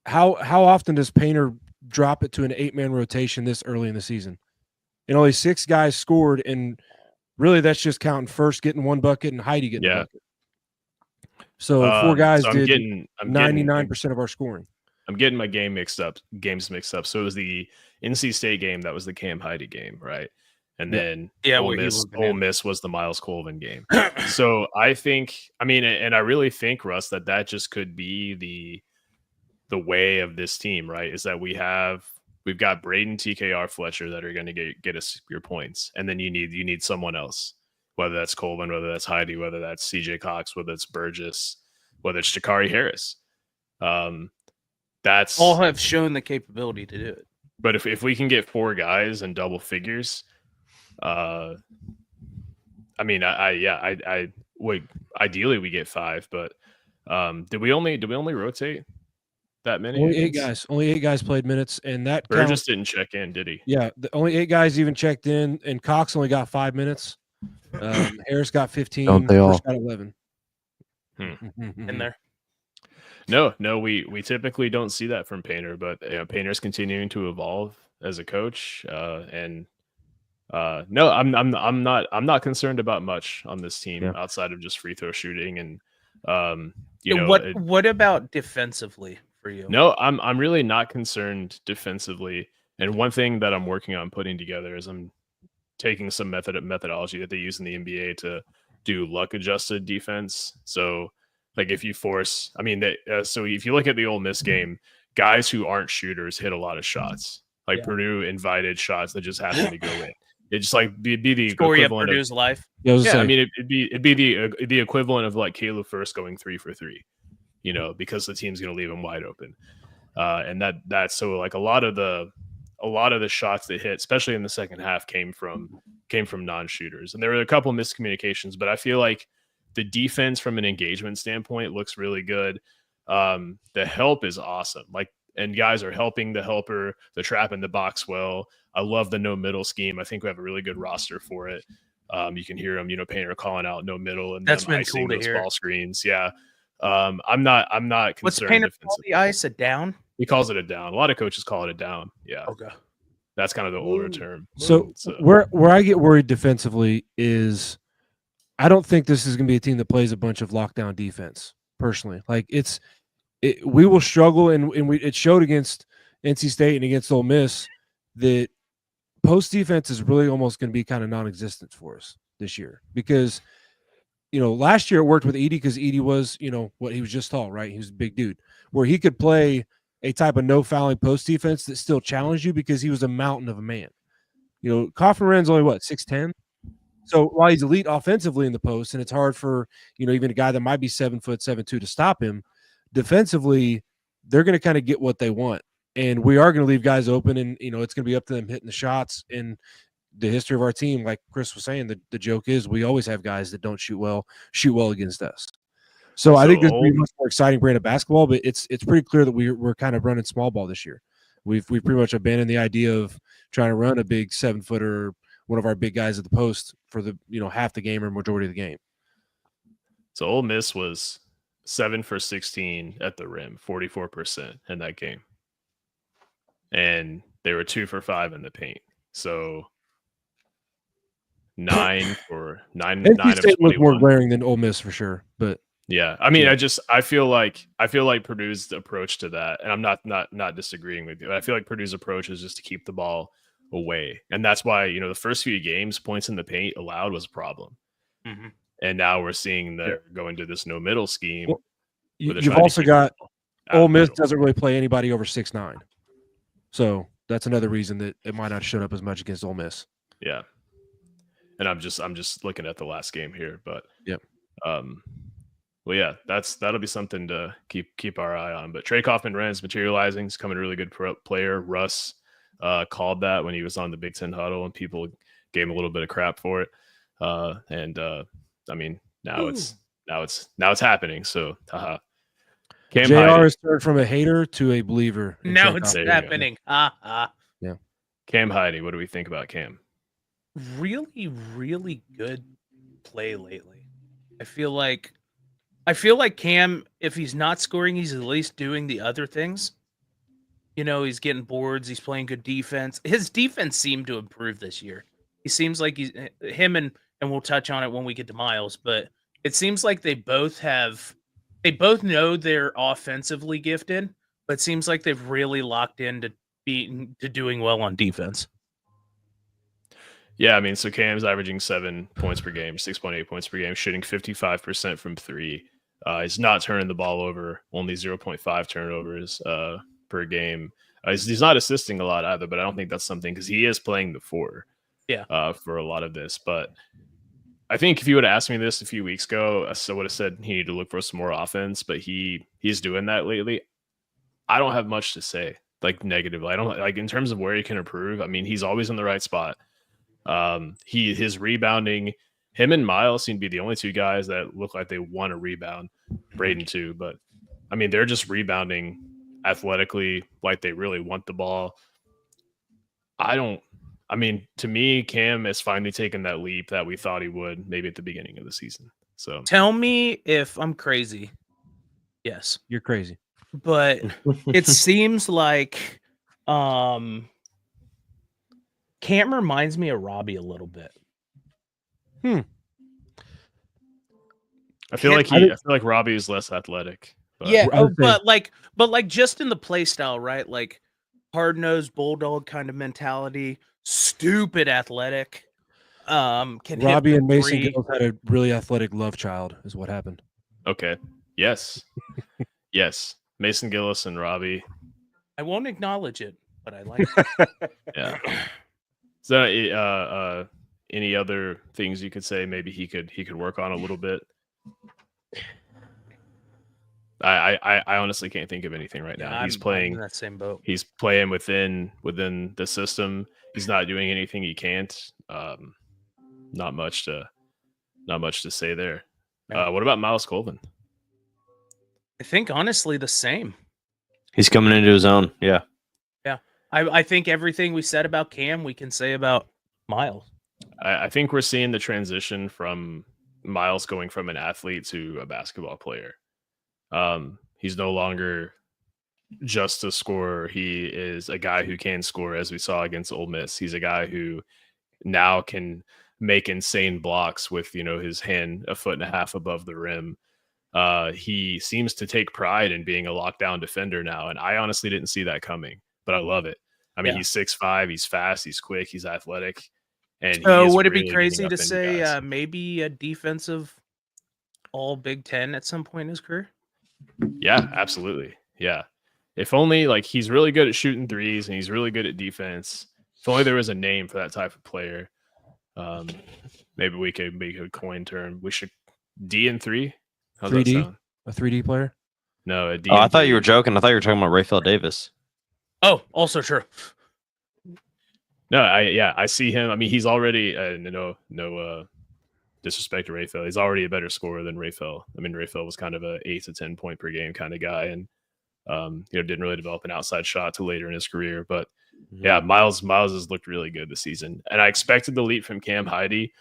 how often does Painter drop it to an 8-man rotation this early in the season? And only 6 guys scored, and really that's just counting First getting 1 bucket and Heidi getting a bucket. So 4 guys did 99% of our scoring. I'm getting my games mixed up. So it was the NC State game that was the Cam Heidi game, right? And then Ole Miss was the Miles Colvin game. So I really think, Russ, that just could be the way of this team, right? Is that we've got Braden, TKR, Fletcher that are going to get us your points, and then you need someone else, whether that's Colvin, whether that's Heidi, whether that's CJ Cox, whether it's Burgess, whether it's Jakari Harris. That's all have shown the capability to do it. But if we can get 4 guys in double figures, I ideally we get 5, but did we only rotate that many? Only 8 guys. Only 8 guys played minutes, and that Burgess didn't check in, did he? Yeah, only 8 guys even checked in, and Cox only got 5 minutes. Harris got 15. Don't they all? Got 11. In there. No, we typically don't see that from Painter, but Painter's continuing to evolve as a coach, and no, I'm not concerned about much on this team outside of just free throw shooting and what about defensively for you? No, I'm really not concerned defensively. And one thing that I'm working on putting together is I'm taking some methodology that they use in the NBA to do luck adjusted defense. So like if you force, so if you look at the Ole Miss game, guys who aren't shooters hit a lot of shots. Like Purdue invited shots that just happened to go in. It's just like be the equivalent of Purdue's life. It'd be the equivalent of like Caleb First going 3 for 3, because the team's going to leave him wide open. And that's so like a lot of the shots that hit, especially in the second half, came from non-shooters. And there were a couple of miscommunications, but I feel like the defense from an engagement standpoint looks really good. The help is awesome. And guys are helping the helper, the trap in the box well. I love the no middle scheme. I think we have a really good roster for it. You can hear them, Painter calling out no middle and that's been cool to those hear. Ball screens. Yeah. I'm not concerned. What's Painter call the ice a down? He calls it a down. A lot of coaches call it a down. Yeah. Okay. That's kind of the older term. So where I get worried defensively is I don't think this is going to be a team that plays a bunch of lockdown defense. Personally, like we will struggle, and it showed against NC State and against Ole Miss that post defense is really almost going to be kind of non-existent for us this year because last year it worked with Edey because Edey was what he was just tall, right? He was a big dude where he could play a type of no fouling post defense that still challenged you because he was a mountain of a man. Kaufman-Ren's only 6'10". So while he's elite offensively in the post, and it's hard for even a guy that might be 7 foot 7'2" to stop him, defensively they're going to kind of get what they want, and we are going to leave guys open, and it's going to be up to them hitting the shots. And the history of our team, like Chris was saying, the joke is we always have guys that don't shoot well against us. So I think this will be a much more exciting brand of basketball, but it's pretty clear that we're kind of running small ball this year. We've pretty much abandoned the idea of trying to run a big 7-footer, one of our big guys at the post for the half the game or majority of the game. So Ole Miss was 7 for 16 at the rim, 44% in that game, and they were 2 for 5 in the paint. So 9 for 9. NC State looked more glaring than Ole Miss for sure, but yeah, I mean, I feel like Purdue's approach to that, and I'm not disagreeing with you, but I feel like Purdue's approach is just to keep the ball away, and that's why the first few games points in the paint allowed was a problem, and now we're seeing they're going to this no middle scheme. Well, you've also got Ole Miss doesn't really play anybody over 6'9", so that's another reason that it might not have showed up as much against Ole Miss. Yeah, and I'm just looking at the last game here, but yep. Well, yeah, that'll be something to keep our eye on. But Trey Kaufman-Ren's materializing. He's coming a really good player. Russ called that when he was on the Big Ten huddle, and people gave him a little bit of crap for it. I mean, now it's happening. So, Cam JR has turned from a hater to a believer. Now it's happening. Yeah. Cam Heide, what do we think about Cam? Really, really good play lately. I feel like Cam, if he's not scoring, he's at least doing the other things. He's getting boards. He's playing good defense. His defense seemed to improve this year. He seems like and we'll touch on it when we get to Miles, but it seems like they both know they're offensively gifted, but it seems like they've really locked into doing well on defense. Yeah, I mean, so Cam's averaging 7 points per game, 6.8 points per game, shooting 55% from 3. He's not turning the ball over, only 0.5 turnovers per game. He's not assisting a lot either, but I don't think that's something because he is playing the 4 for a lot of this. But I think if you would have asked me this a few weeks ago, I would have said he needed to look for some more offense, but he's doing that lately. I don't have much to say, like negatively. I don't like in terms of where he can improve. I mean, he's always in the right spot. His rebounding, him and Miles seem to be the only two guys that look like they want to rebound. Braden too, but I mean they're just rebounding athletically like they really want the ball. To me, Cam has finally taken that leap that we thought he would maybe at the beginning of the season. So tell me if I'm crazy. Yes, you're crazy, but it seems like Cam reminds me of Robbie a little bit. I feel like Robbie is less athletic. But. Yeah, but just in the play style, right? Like hard-nosed bulldog kind of mentality, stupid athletic. Robbie and Mason Gillis had a really athletic love child, is what happened. Okay. Yes. Yes. Mason Gillis and Robbie. I won't acknowledge it, but I like it. Yeah. So, any other things you could say? Maybe he could work on a little bit. I honestly can't think of anything right now. He's playing in that same boat. He's playing within the system. He's not doing anything he can't. Not much to say there. No. What about Miles Colvin? I think honestly the same. He's coming into his own. Yeah. I think everything we said about Cam, we can say about Miles. I think we're seeing the transition from Miles going from an athlete to a basketball player. He's no longer just a scorer. He is a guy who can score, as we saw against Ole Miss. He's a guy who now can make insane blocks with, his hand a foot and a half above the rim. He seems to take pride in being a lockdown defender now, and I honestly didn't see that coming, but I love it. I mean, he's 6'5", he's fast, he's quick, he's athletic, and So would it really be getting crazy up to into say guys. maybe a defensive all Big Ten at some point in his career? Yeah, absolutely. Yeah. If only he's really good at shooting threes and he's really good at defense. If only there was a name for that type of player. Maybe we could make a coin term. We should D and 3. How's 3D? that sound? A 3D player? No, a D. Oh, I thought you were joking. I thought you were talking about Rayfield Davis. Oh, also true. No, I see him. I mean, he's already no disrespect to Rayfield. He's already a better scorer than Rayfield. I mean, Rayfield was kind of a 8 to 10 point per game kind of guy, and didn't really develop an outside shot till later in his career. But yeah, Miles has looked really good this season, and I expected the leap from Cam Heide.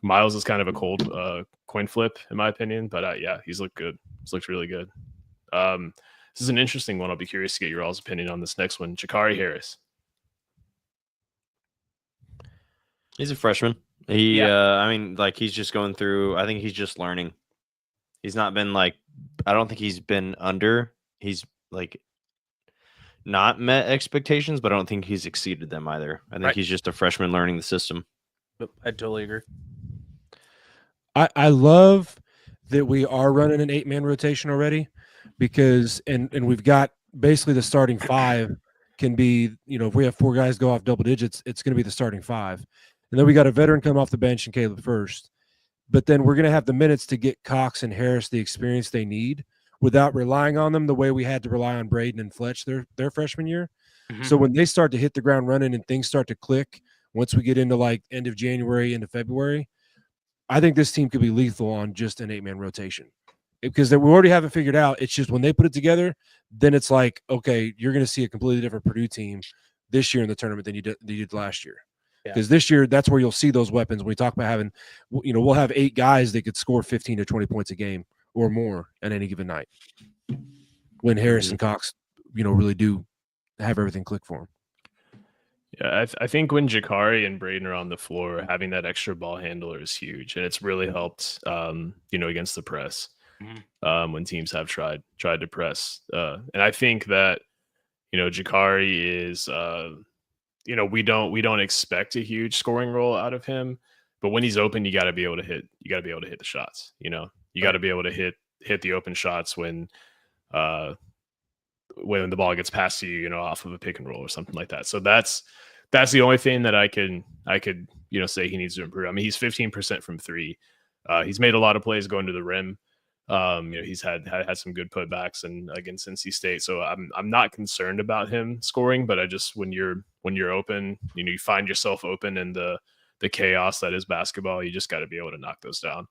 Miles is kind of a cold coin flip in my opinion, but yeah, he's looked good. He's looked really good. This is an interesting one. I'll be curious to get your all's opinion on this next one. Jakari Harris. He's a freshman. I mean, he's just going through. I think he's just learning. He's not been I don't think he's been under. He's not met expectations, but I don't think he's exceeded them either. I think he's just a freshman learning the system. I totally agree. I love that we are running an 8-man rotation already, because and we've got basically the starting 5 can be, if we have 4 guys go off double digits, it's going to be the starting 5. And then we got a veteran come off the bench and Caleb first. But then we're going to have the minutes to get Cox and Harris the experience they need without relying on them the way we had to rely on Braden and Fletch their freshman year. Mm-hmm. So when they start to hit the ground running and things start to click, once we get into end of January, into February, I think this team could be lethal on just an 8-man rotation, because we already have it figured out. It's just when they put it together, then it's okay, you're going to see a completely different Purdue team this year in the tournament than you did last year. Because this year, that's where you'll see those weapons. When we talk about having, we'll have 8 guys that could score 15 to 20 points a game or more at any given night. When Harris and Cox, really do have everything click for them. Yeah, I think when Jakari and Braden are on the floor, having that extra ball handler is huge, and it's really helped, against the press when teams have tried to press. And I think that, Jakari is. We don't expect a huge scoring role out of him, but when he's open, you got to be able to hit. You got to be able to hit the shots. You got to be able to hit the open shots when the ball gets passed to you, off of a pick and roll or something like that. So that's the only thing that I could say he needs to improve. I mean, he's 15% from 3. He's made a lot of plays going to the rim. He's had some good putbacks and against NC State, so I'm not concerned about him scoring. But I just when you're open, you find yourself open in the chaos that is basketball. You just got to be able to knock those down.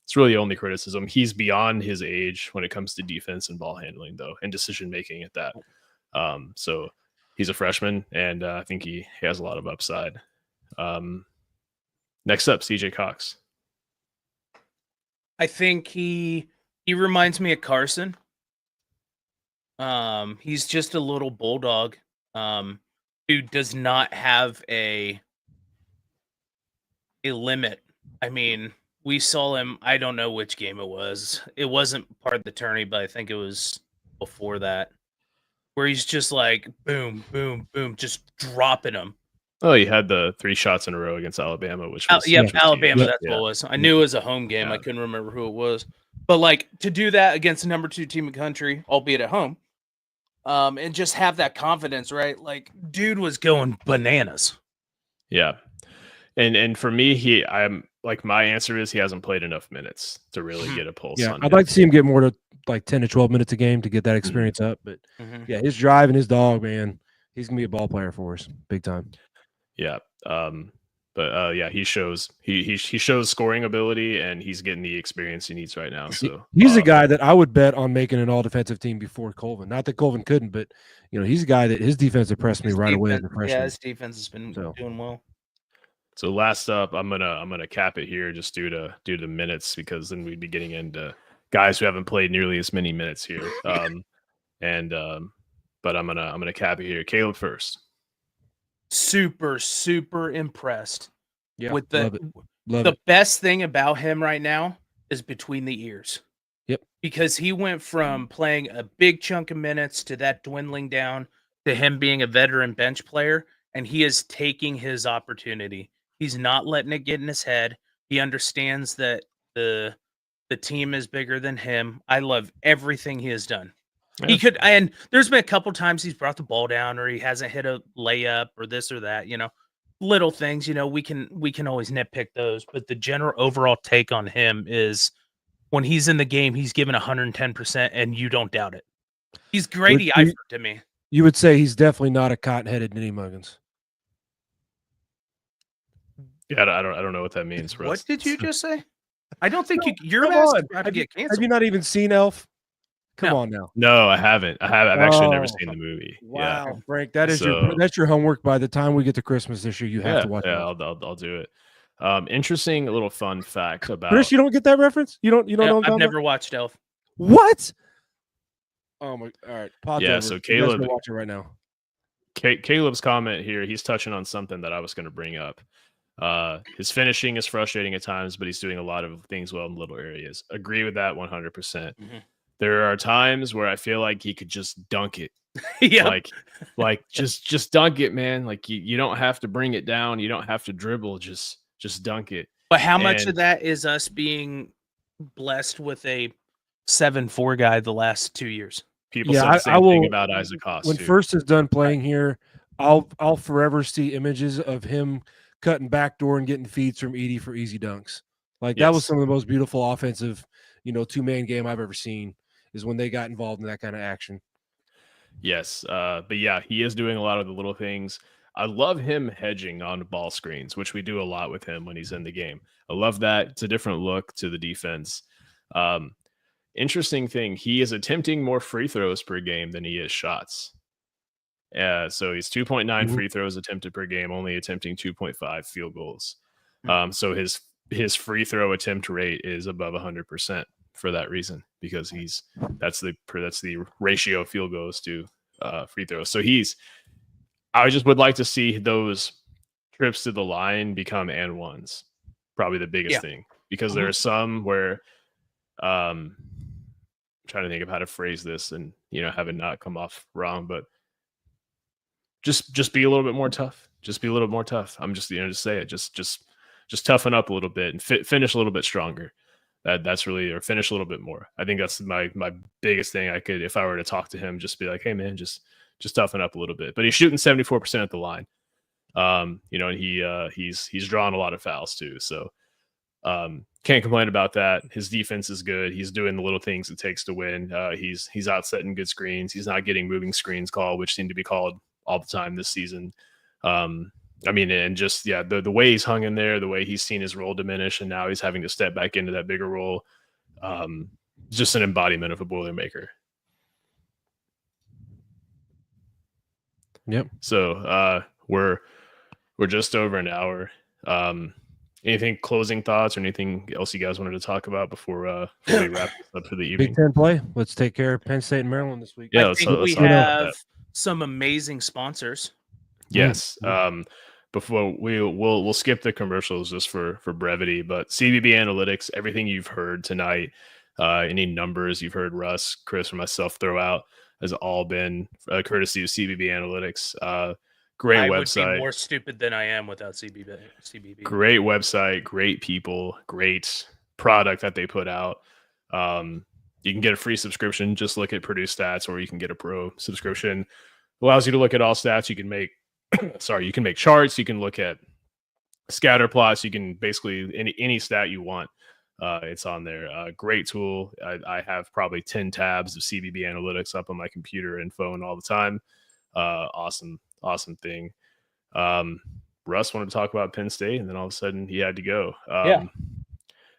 It's really the only criticism. He's beyond his age when it comes to defense and ball handling, though, and decision making at that. So he's a freshman, and I think he has a lot of upside. Next up, CJ Cox. I think he reminds me of Carson. He's just a little bulldog who does not have a limit. I mean, we saw him, I don't know which game it was. It wasn't part of the tourney, but I think it was before that, where he's just boom, boom, boom, just dropping them. Oh, he had the 3 shots in a row against Alabama, which was Alabama. That's what it was. I knew it was a home game. I couldn't remember who it was, but to do that against the number 2 team in the country, albeit at home, and just have that confidence, right? Dude was going bananas. Yeah, and for me, my answer is he hasn't played enough minutes to really get a pulse. Yeah, on I'd him. like to see him get more to 10 to 12 minutes a game to get that experience up. But yeah, his drive and his dog, man, he's gonna be a ball player for us, big time. Yeah. He shows he shows scoring ability, and he's getting the experience he needs right now. So he's a guy that I would bet on making an all defensive team before Colvin. Not that Colvin couldn't, but he's a guy that his defense impressed me right away as a freshman. Yeah, his defense has been doing well. So last up, I'm gonna cap it here just due to the minutes, because then we'd be getting into guys who haven't played nearly as many minutes here. but I'm gonna cap it here. Caleb first. Super impressed Yeah, with love the it. best thing about him right now is between the ears. Yep. Because he went from playing a big chunk of minutes to that dwindling down to him being a veteran bench player, and he is taking his opportunity. He's not letting it get in his head. He understands that the team is bigger than him. I love everything he has done. Yeah. He could, and there's been a couple times he's brought the ball down or he hasn't hit a layup or this or that, little things, we can always nitpick those, but the general overall take on him is when he's in the game, he's given 110% and you don't doubt it. He's Grady Eifert to me. You would say he's definitely not a cotton-headed Ninny Muggins. Yeah, I don't know what that means. Russ. What did you just say? I don't think your Come mask on. is about to get Have canceled. you not even seen Elf? Come No. on now. No, I haven't. I've actually never Oh, seen the movie. Wow, Frank, that is So- that's your homework. By the time we get to Christmas this year, you have to watch. Yeah, Elf. I'll do it. Interesting little fun fact about Chris, you don't get that reference? You don't know what I'm I've talking never watched Elf. about? What? Oh my! All right, pause Yeah, over. so You guys Caleb- go watch it right now. Caleb's comment here. He's touching on something that I was going to bring up. His finishing is frustrating at times, but he's doing a lot of things well in little areas. Agree with that 100%. Mhm. There are times where I feel like he could just dunk it. Yeah. Like just dunk it, man. Like you don't have to bring it down. You don't have to dribble. Just dunk it. But how much And- of that is us being blessed with a 7'4" guy the last 2 years? People Yeah, said the same I will- thing about Isaac Haas. When too. First is done playing here, I'll forever see images of him cutting backdoor and getting feeds from Edie for easy dunks. Like that was Yes. some of the most beautiful offensive, two-man game I've ever seen. Is when they got involved in that kind of action. Yes, but yeah, he is doing a lot of the little things. I love him hedging on ball screens, which we do a lot with him when he's in the game. I love that. It's a different look to the defense. Interesting thing, he is attempting more free throws per game than he is shots. So he's 2.9 Mhm. free throws attempted per game, only attempting 2.5 field goals. So his free throw attempt rate is above 100% for that reason, because that's the ratio of field goals to free throws. So I just would like to see those trips to the line become and ones. Probably the biggest thing, because there are some where I'm trying to think of how to phrase this and have it not come off wrong, but just be a little bit more tough. Just be a little more tough. I'm just just say it. Just toughen up a little bit and finish a little bit stronger. That's really, or finish a little bit more. I think that's my biggest thing. I could, if I were to talk to him, just be like, hey man, just toughen up a little bit. But he's shooting 74% at the line. And he's drawn a lot of fouls too. So can't complain about that. His defense is good. He's doing the little things it takes to win. He's outsetting good screens. He's not getting moving screens called, which seem to be called all the time this season. And just, the way he's hung in there, the way he's seen his role diminish, and now he's having to step back into that bigger role. Just an embodiment of a Boilermaker. Yep. So we're just over an hour. Anything closing thoughts or anything else you guys wanted to talk about before we wrap this up for the evening? Big Ten play. Let's take care of Penn State and Maryland this week. Yeah, I let's think we talk about have that. some amazing sponsors. Yes. Before we'll skip the commercials just for brevity, but CBB Analytics, everything you've heard tonight, any numbers you've heard Russ, Chris, or myself throw out has all been courtesy of CBB Analytics. Great I would website. be more stupid than I am without CBB. Great website, great people, great product that they put out. You can get a free subscription. Just look at Purdue stats, or you can get a pro subscription. Allows you to look at all stats. You can make you can make charts. You can look at scatter plots. You can basically any stat you want. It's on there. Great tool. I have probably 10 tabs of CBB Analytics up on my computer and phone all the time. Awesome thing. Russ wanted to talk about Penn State, and then all of a sudden he had to go.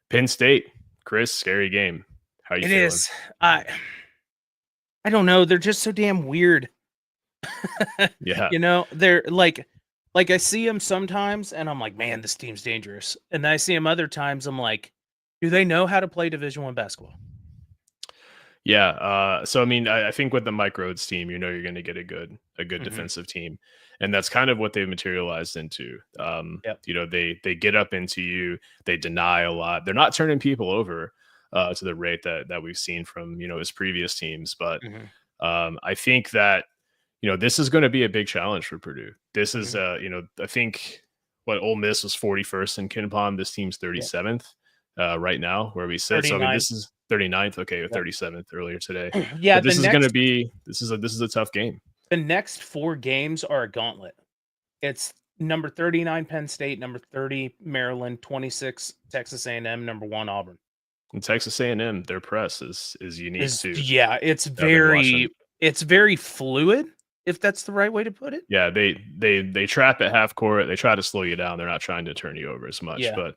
Penn State, Chris, scary game. How you It feeling? is. I don't know. They're just so damn weird. Yeah. They're like I see them sometimes and I'm like, man, this team's dangerous. And then I see them other times, I'm like, do they know how to play Division I basketball? Yeah. So I mean, I think with the Mike Rhodes team, you're going to get a good defensive team, and that's kind of what they've materialized into. Yep. They get up into you, they deny a lot. They're not turning people over to the rate that we've seen from his previous teams, but I think that this is going to be a big challenge for Purdue. This is I think what Ole Miss was 41st in KenPom. This team's 37th right now, where we sit. So I mean, this is 39th. Okay, or 37th earlier today. Yeah, but this is going to be this is a tough game. The next 4 games are a gauntlet. It's number 39 Penn State, number 30 Maryland, 26 Texas A&M, number 1 Auburn. And Texas A&M, their press is unique too. Yeah, it's very fluid, if that's the right way to put it. Yeah, they trap at half court. They try to slow you down. They're not trying to turn you over as much. Yeah. But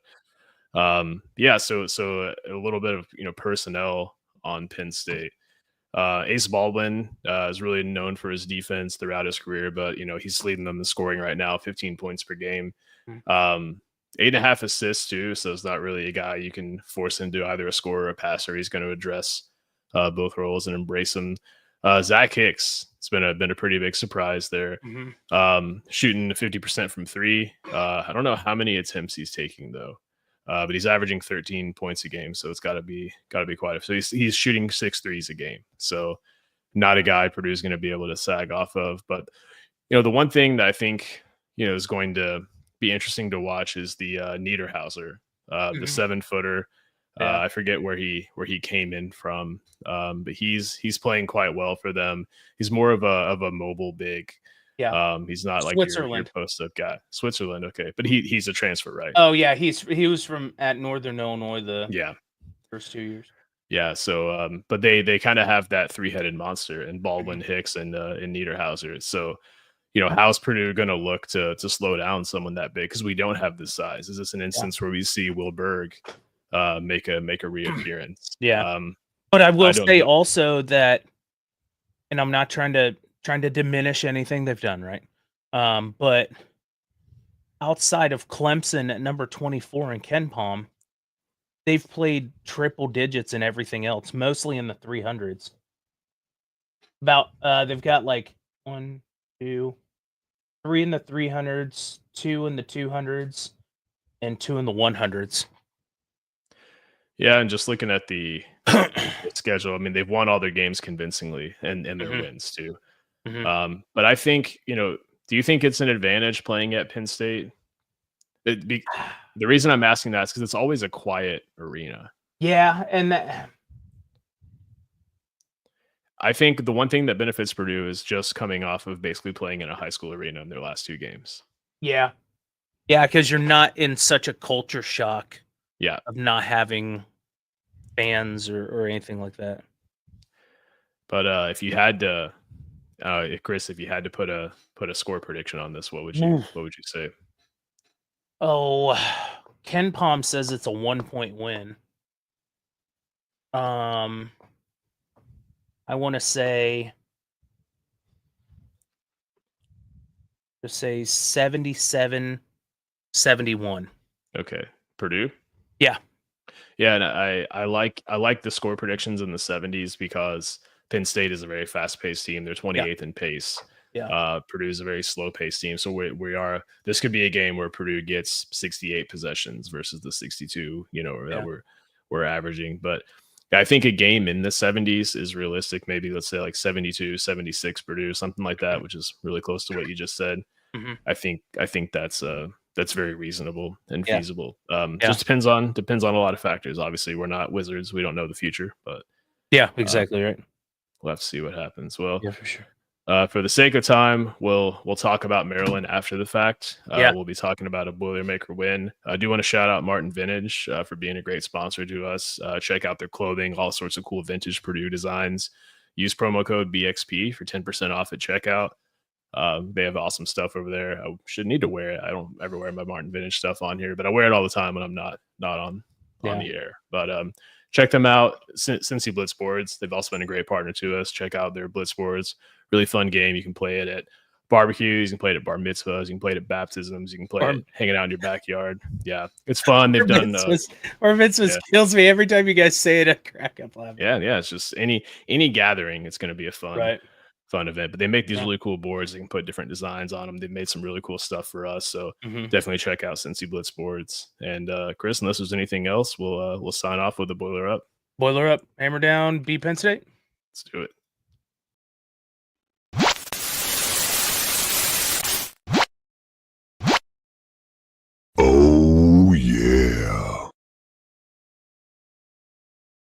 so a little bit of personnel on Penn State. Ace Baldwin is really known for his defense throughout his career, but he's leading them in scoring right now, 15 points per game. 8.5 assists too, so it's not really a guy you can force into either a scorer or a passer. He's going to address both roles and embrace them. Zach Hicks, it's been a pretty big surprise there. Shooting 50% from 3. I don't know how many attempts he's taking though. But he's averaging 13 points a game, so it's got to be quite a. So he's shooting 6 threes a game, so not a guy Purdue's going to be able to sag off of. But the one thing that I think is going to be interesting to watch is the Niederhauser, the 7-footer. I forget where he came in from, but he's playing quite well for them. He's more of a mobile big. Yeah. He's not like your post-up guy. Switzerland, okay. But he's a transfer, right? Oh yeah, he was from at Northern Illinois the first 2 years. Yeah, so but they kind of have that 3-headed monster in Baldwin, Hicks, and Niederhauser. So, how's Purdue going to look to slow down someone that big? Because we don't have the size. Is this an instance where we see Will Berg make a reappearance? Yeah. But I will say also that, and I'm not trying to diminish anything they've done, right? But outside of Clemson at number 24 in KenPom, they've played triple digits in everything else, mostly in the 300s. They've got like 1, 2, 3 in the 300s, 2 in the 200s, and 2 in the 100s. Yeah, and just looking at the schedule, I mean, they've won all their games convincingly, and their wins too. But I think, do you think it's an advantage playing at Penn State? The reason I'm asking that is because it's always a quiet arena. Yeah, and I think the one thing that benefits Purdue is just coming off of basically playing in a high school arena in their last 2 games. Yeah, because you're not in such a culture shock. Yeah, of not having fans or anything like that. But if you had to. Chris, if you had to put a score prediction on this, what would you say? Oh, KenPom says it's a 1-point win. I want to say 77-71. Okay, Purdue. Yeah, and I like the score predictions in the 70s because Penn State is a very fast-paced team. They're 28th in pace. Purdue is a very slow-paced team. So this could be a game where Purdue gets 68 possessions versus the 62, that we're averaging. But I think a game in the 70s is realistic. Maybe let's say like 72, 76 Purdue, something like that, which is really close to what you just said. I think that's very reasonable and feasible. Just depends on a lot of factors. Obviously, we're not wizards. We don't know the future, but yeah, exactly right. We'll have to see what happens. Well, yeah, for sure. For the sake of time, we'll talk about Maryland after the fact. We'll be talking about a Boilermaker win. I do want to shout out Martin Vintage for being a great sponsor to us. Check out their clothing, all sorts of cool vintage Purdue designs. Use promo code BXP for 10% off at checkout. They have awesome stuff over there. I should need to wear it. I don't ever wear my Martin Vintage stuff on here, but I wear it all the time when I'm not on the air. But check them out. Cincy Blitz boards. They've also been a great partner to us. Check out their Blitz boards. Really fun game. You can play it at barbecues. You can play it at bar mitzvahs. You can play it at baptisms. You can play Bar- it hanging out in your backyard. Yeah, it's fun. They've done. Bar mitzvahs kills me every time you guys say it. I crack up laughing. Yeah. It's just any gathering. It's going to be a fun event. But they make these really cool boards. They can put different designs on them. They've made some really cool stuff for us. So definitely check out Cincy Blitz Boards. And Chris, unless there's anything else, we'll sign off with the boiler up. Boiler up, hammer down, beat Penn State. Let's do it.